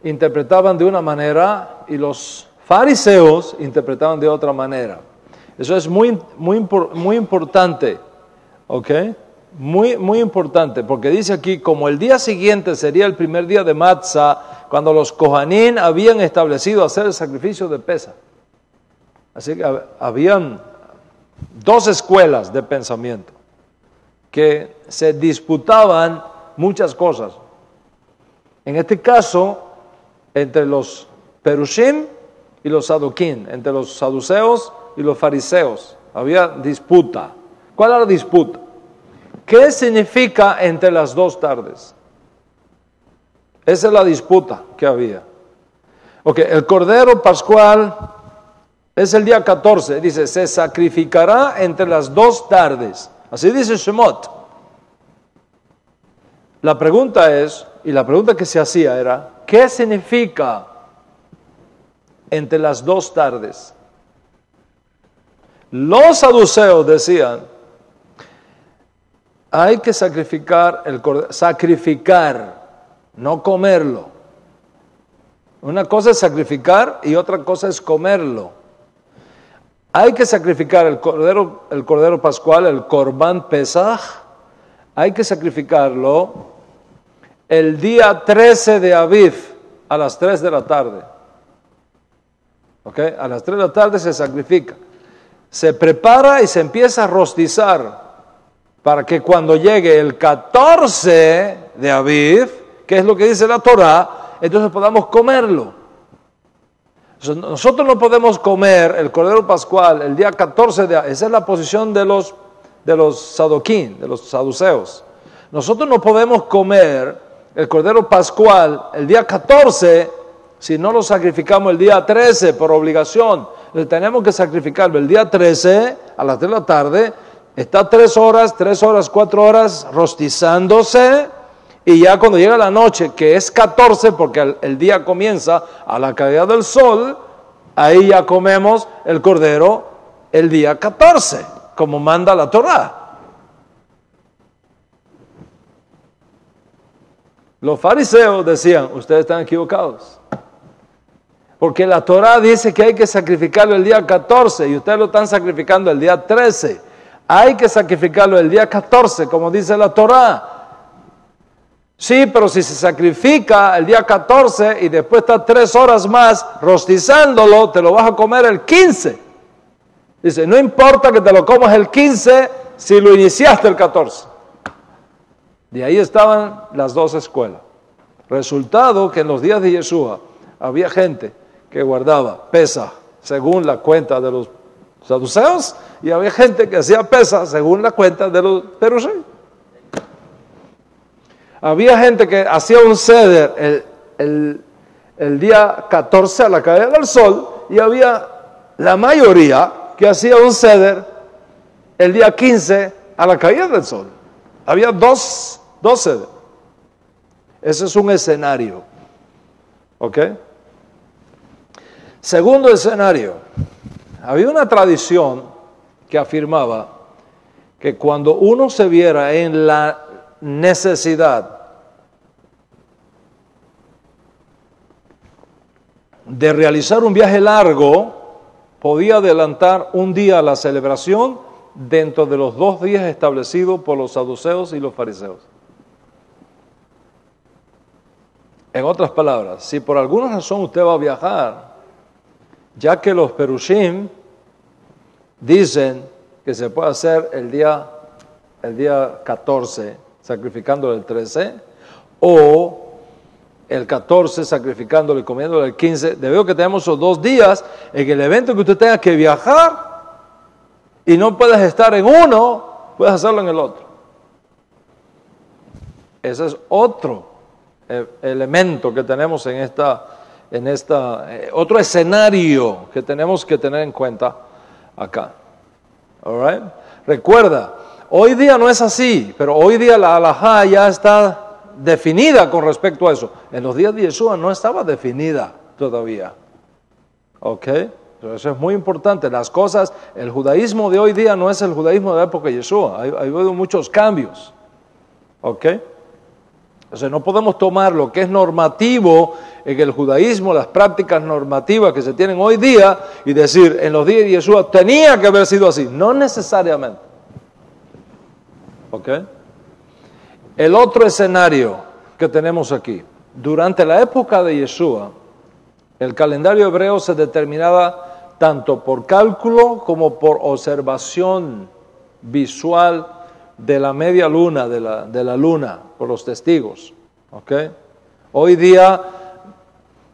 interpretaban de una manera y los fariseos interpretaban de otra manera. Eso es muy importante, ¿ok? muy, muy importante, porque dice aquí, como el día siguiente sería el primer día de Matzah, cuando los Kohanim habían establecido hacer el sacrificio de Pesaj. Así que habían dos escuelas de pensamiento que se disputaban muchas cosas. En este caso, entre los Perushim y los Saduquín, entre los saduceos y los fariseos, había disputa. ¿Cuál era la disputa? ¿Qué significa entre las dos tardes? Esa es la disputa que había. Ok, el Cordero Pascual es el día 14, dice, se sacrificará entre las dos tardes. Así dice Shemot. La pregunta es, y la pregunta que se hacía era, ¿qué significa entre las dos tardes? Los saduceos decían, hay que sacrificar el cordero, sacrificar, no comerlo. Una cosa es sacrificar y otra cosa es comerlo. Hay que sacrificar el cordero pascual, el Korban Pesaj, hay que sacrificarlo el día 13 de Aviv a las 3 de la tarde. ¿Ok? A las 3 de la tarde se sacrifica. Se prepara y se empieza a rostizar para que cuando llegue el 14 de Aviv, que es lo que dice la Torá, entonces podamos comerlo. Nosotros no podemos comer el Cordero Pascual el día 14 de Aviv. Esa es la posición de los saduquín, de los saduceos. Nosotros no podemos comer el Cordero Pascual el día 14 si no lo sacrificamos el día 13 por obligación. Entonces tenemos que sacrificarlo el día 13 a las 3 de la tarde. Está 3 horas, 4 horas rostizándose, y ya cuando llega la noche, que es 14, porque el día comienza a la caída del sol, ahí ya comemos el cordero el día 14, como manda la Torá. Los fariseos decían, ustedes están equivocados, porque la Torá dice que hay que sacrificarlo el día 14, y ustedes lo están sacrificando el día 13. Hay que sacrificarlo el día 14, como dice la Torá. Sí, pero si se sacrifica el día 14 y después está 3 horas más rostizándolo, te lo vas a comer el 15. Dice, no importa que te lo comas el 15 si lo iniciaste el 14. De ahí estaban las dos escuelas. Resultado que en los días de Yeshua había gente que guardaba Pesaj según la cuenta de los saduceos, y había gente que hacía Pesaj según la cuenta de los perushim. Había gente que hacía un seder el día 14 a la caída del sol, y había la mayoría que hacía un seder el día 15 a la caída del sol. Había dos seder. Ese es un escenario. ¿Ok? Segundo escenario. Había una tradición que afirmaba que cuando uno se viera en la necesidad de realizar un viaje largo, podía adelantar un día a la celebración dentro de los 2 días establecidos por los saduceos y los fariseos. En otras palabras, si por alguna razón usted va a viajar, ya que los perushim dicen que se puede hacer el día 14 sacrificándole el 13, o el 14 sacrificándole y comiéndole el 15, debido a que tenemos esos 2 días en el evento que usted tenga que viajar y no puedes estar en uno, puedes hacerlo en el otro. Ese es otro elemento que tenemos otro escenario que tenemos que tener en cuenta acá. All right? Recuerda, hoy día no es así, pero hoy día la halajá ya está definida con respecto a eso. En los días de Yeshua no estaba definida todavía. ¿Ok? Eso es muy importante. Las cosas, el judaísmo de hoy día no es el judaísmo de la época de Yeshua. Ha habido muchos cambios. ¿Ok? Entonces no podemos tomar lo que es normativo en el judaísmo, las prácticas normativas que se tienen hoy día, y decir, en los días de Yeshua tenía que haber sido así. No necesariamente. ¿Ok? El otro escenario que tenemos aquí. Durante la época de Yeshua, el calendario hebreo se determinaba tanto por cálculo como por observación visual de la media luna, de la luna, por los testigos. ¿Okay? Hoy día,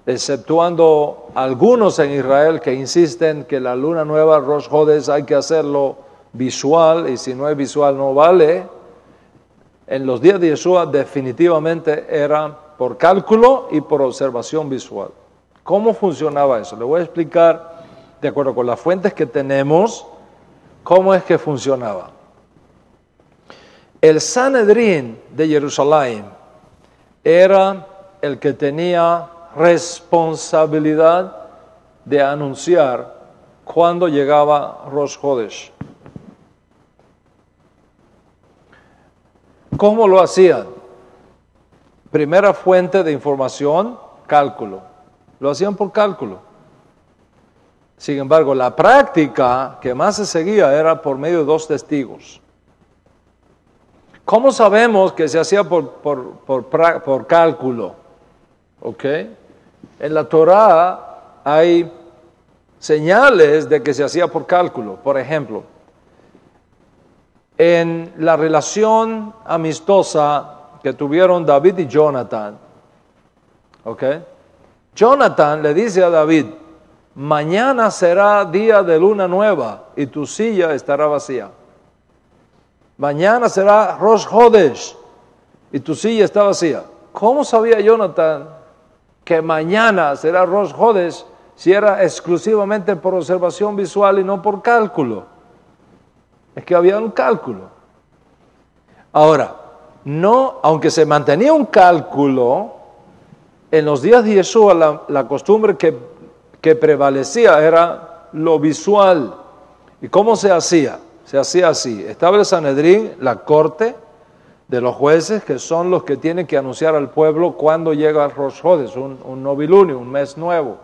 exceptuando algunos en Israel que insisten que la luna nueva, Rosh Hodesh, hay que hacerlo visual, y si no es visual no vale. En los días de Yeshua definitivamente era por cálculo y por observación visual. ¿Cómo funcionaba eso? Le voy a explicar, de acuerdo con las fuentes que tenemos, cómo es que funcionaba. El Sanedrín de Jerusalén era el que tenía responsabilidad de anunciar cuándo llegaba Rosh Hodesh. ¿Cómo lo hacían? Primera fuente de información, cálculo. Lo hacían por cálculo. Sin embargo, la práctica que más se seguía era por medio de 2 testigos. ¿Cómo sabemos que se hacía por cálculo? ¿Ok? En la Torá hay señales de que se hacía por cálculo. Por ejemplo, en la relación amistosa que tuvieron David y Jonathan, ¿ok? Jonathan le dice a David, mañana será día de luna nueva y tu silla estará vacía. Mañana será Rosh Hodesh y tu silla está vacía. ¿Cómo sabía Jonathan que mañana será Rosh Hodesh si era exclusivamente por observación visual y no por cálculo? Es que había un cálculo. Ahora, no, aunque se mantenía un cálculo, en los días de Yeshua la costumbre que prevalecía era lo visual. ¿Y cómo se hacía? Se hacía así. Estaba el Sanedrín, la corte de los jueces, que son los que tienen que anunciar al pueblo cuándo llega el Rosh Hodesh, un novilunio, un mes nuevo.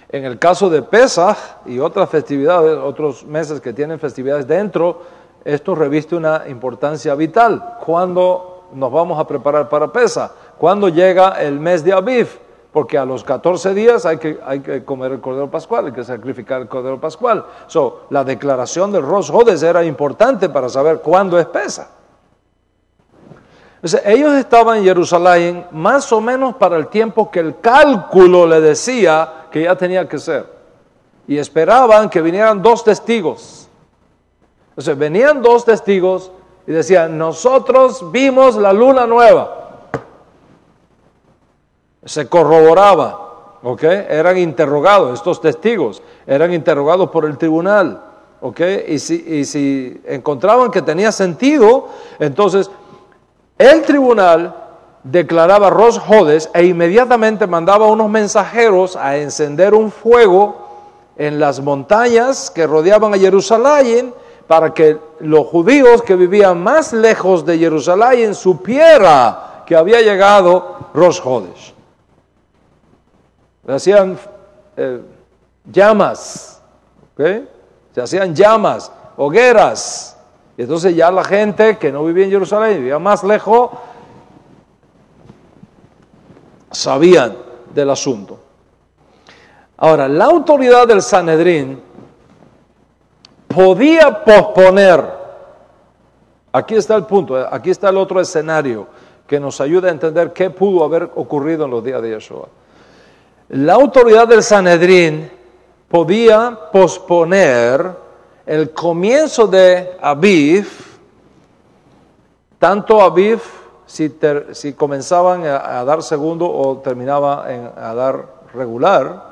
En el caso de Pesaj y otras festividades, otros meses que tienen festividades dentro, esto reviste una importancia vital. ¿Cuándo nos vamos a preparar para Pesaj? ¿Cuándo llega el mes de Aviv? Porque a los 14 días hay que comer el Cordero Pascual, hay que sacrificar el Cordero Pascual. La declaración del Rosh Hodesh era importante para saber cuándo es Pesaj. Entonces, ellos estaban en Jerusalén más o menos para el tiempo que el cálculo le decía que ya tenía que ser. Y esperaban que vinieran 2 testigos. Entonces, venían 2 testigos y decían, nosotros vimos la luna nueva. Se corroboraba, ¿ok? Eran interrogados, estos testigos, eran interrogados por el tribunal, ¿ok? Y si encontraban que tenía sentido, entonces el tribunal declaraba Rosh Hodesh e inmediatamente mandaba unos mensajeros a encender un fuego en las montañas que rodeaban a Jerusalén para que los judíos que vivían más lejos de Jerusalén supieran que había llegado Rosh Hodesh. Se hacían llamas, ¿okay? Se hacían llamas, hogueras. Y entonces ya la gente que no vivía en Jerusalén, vivía más lejos, sabían del asunto. Ahora, la autoridad del Sanedrín podía posponer, aquí está el punto, aquí está el otro escenario que nos ayuda a entender qué pudo haber ocurrido en los días de Yeshua. La autoridad del Sanedrín podía posponer el comienzo de Aviv, tanto Aviv si comenzaban a dar segundo o terminaba a dar regular,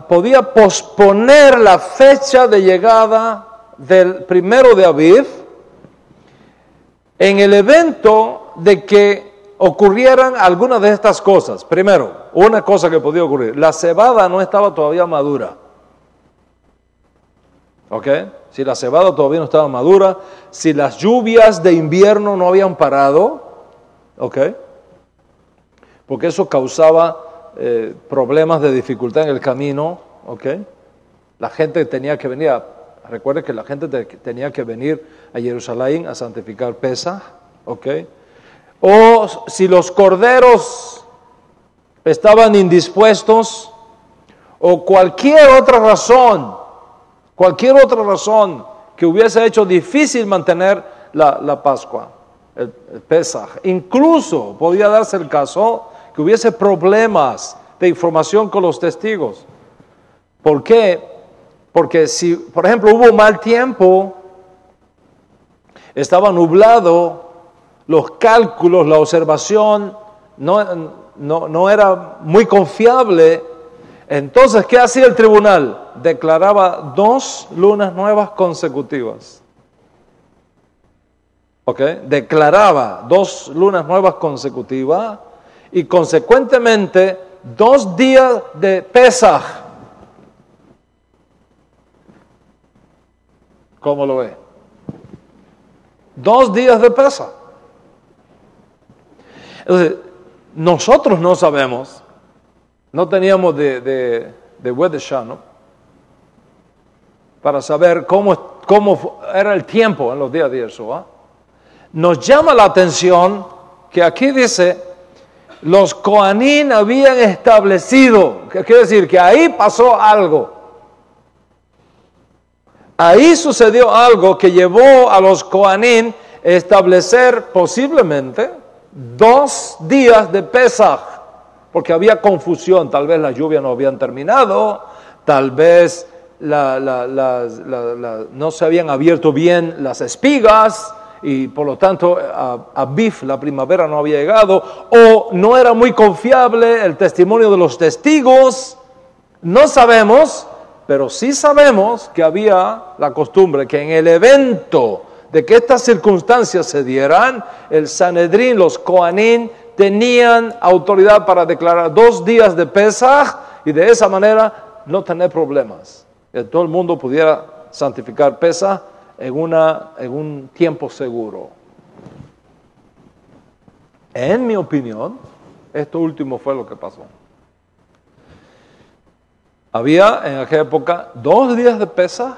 podía posponer la fecha de llegada del 1 de Aviv en el evento de que ocurrieran algunas de estas cosas. Primero, una cosa que podía ocurrir, la cebada no estaba todavía madura. ¿Ok? Si la cebada todavía no estaba madura, si las lluvias de invierno no habían parado, ¿ok? Porque eso causaba problemas de dificultad en el camino, ¿ok? La gente tenía que venir Recuerde que la gente tenía que venir a Jerusalén a santificar Pesaj, ¿ok? O si los corderos estaban indispuestos, o cualquier otra razón que hubiese hecho difícil mantener la Pascua, el Pesaj. Incluso podía darse el caso que hubiese problemas de información con los testigos. ¿Por qué? Porque si, por ejemplo, hubo mal tiempo, estaba nublado, los cálculos, la observación no era muy confiable, entonces, ¿qué hacía el tribunal? Declaraba 2 lunas nuevas consecutivas. ¿Ok? Declaraba 2 lunas nuevas consecutivas y consecuentemente 2 días de Pesaj. ¿Cómo lo ve? 2 días de Pesaj. Entonces, nosotros no sabemos, no teníamos de Weather Channel para saber cómo era el tiempo en los días de Yeshua. Nos llama la atención que aquí dice, los Coanín habían establecido, que quiere decir que ahí pasó algo. Ahí sucedió algo que llevó a los Coanín a establecer posiblemente 2 días de Pesaj, porque había confusión, tal vez las lluvias no habían terminado, tal vez no se habían abierto bien las espigas, y por lo tanto a Bif la primavera no había llegado, o no era muy confiable el testimonio de los testigos, no sabemos, pero sí sabemos que había la costumbre que en el evento de que estas circunstancias se dieran, el Sanedrín, los Coanín, tenían autoridad para declarar 2 días de Pesaj y de esa manera no tener problemas. Que todo el mundo pudiera santificar Pesaj en un tiempo seguro. En mi opinión, esto último fue lo que pasó. Había en aquella época 2 días de Pesaj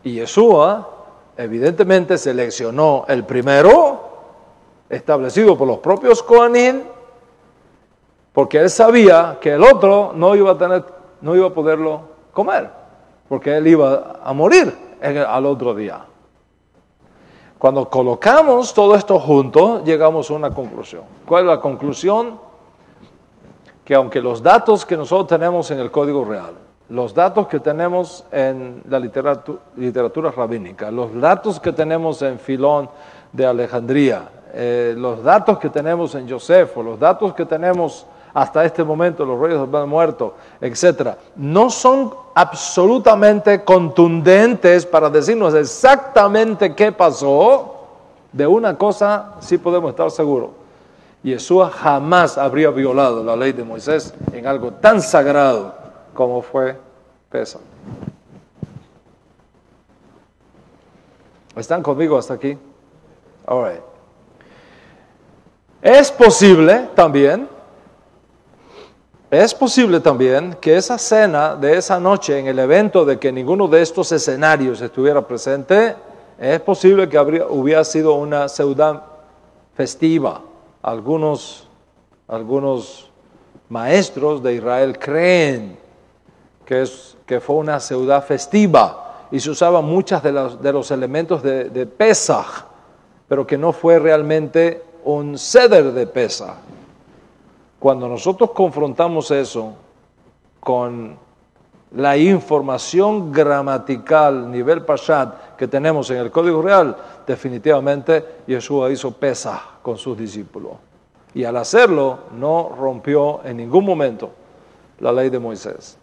y Yeshua evidentemente seleccionó el primero, establecido por los propios Coanín, porque él sabía que el otro no iba a poderlo comer, porque él iba a morir al otro día. Cuando colocamos todo esto junto, llegamos a una conclusión. ¿Cuál es la conclusión? Que aunque los datos que nosotros tenemos en el Código Real, los datos que tenemos en la literatura rabínica, los datos que tenemos en Filón de Alejandría, los datos que tenemos en Josefo, los datos que tenemos hasta este momento, los rollos del muerto, etc., no son absolutamente contundentes para decirnos exactamente qué pasó. De una cosa sí podemos estar seguros: Yeshua jamás habría violado la ley de Moisés en algo tan sagrado como fue Pesaj. ¿Están conmigo hasta aquí? All right. Es posible también que esa cena de esa noche, en el evento de que ninguno de estos escenarios estuviera presente, es posible que hubiera sido una seudá festiva. Algunos maestros de Israel creen que fue una seudá festiva y se usaban muchos de los elementos de Pesaj, pero que no fue realmente un seder de Pesaj. Cuando nosotros confrontamos eso con la información gramatical nivel Pashat que tenemos en el Código Real, definitivamente Yeshua hizo Pesaj con sus discípulos. Y al hacerlo no rompió en ningún momento la ley de Moisés.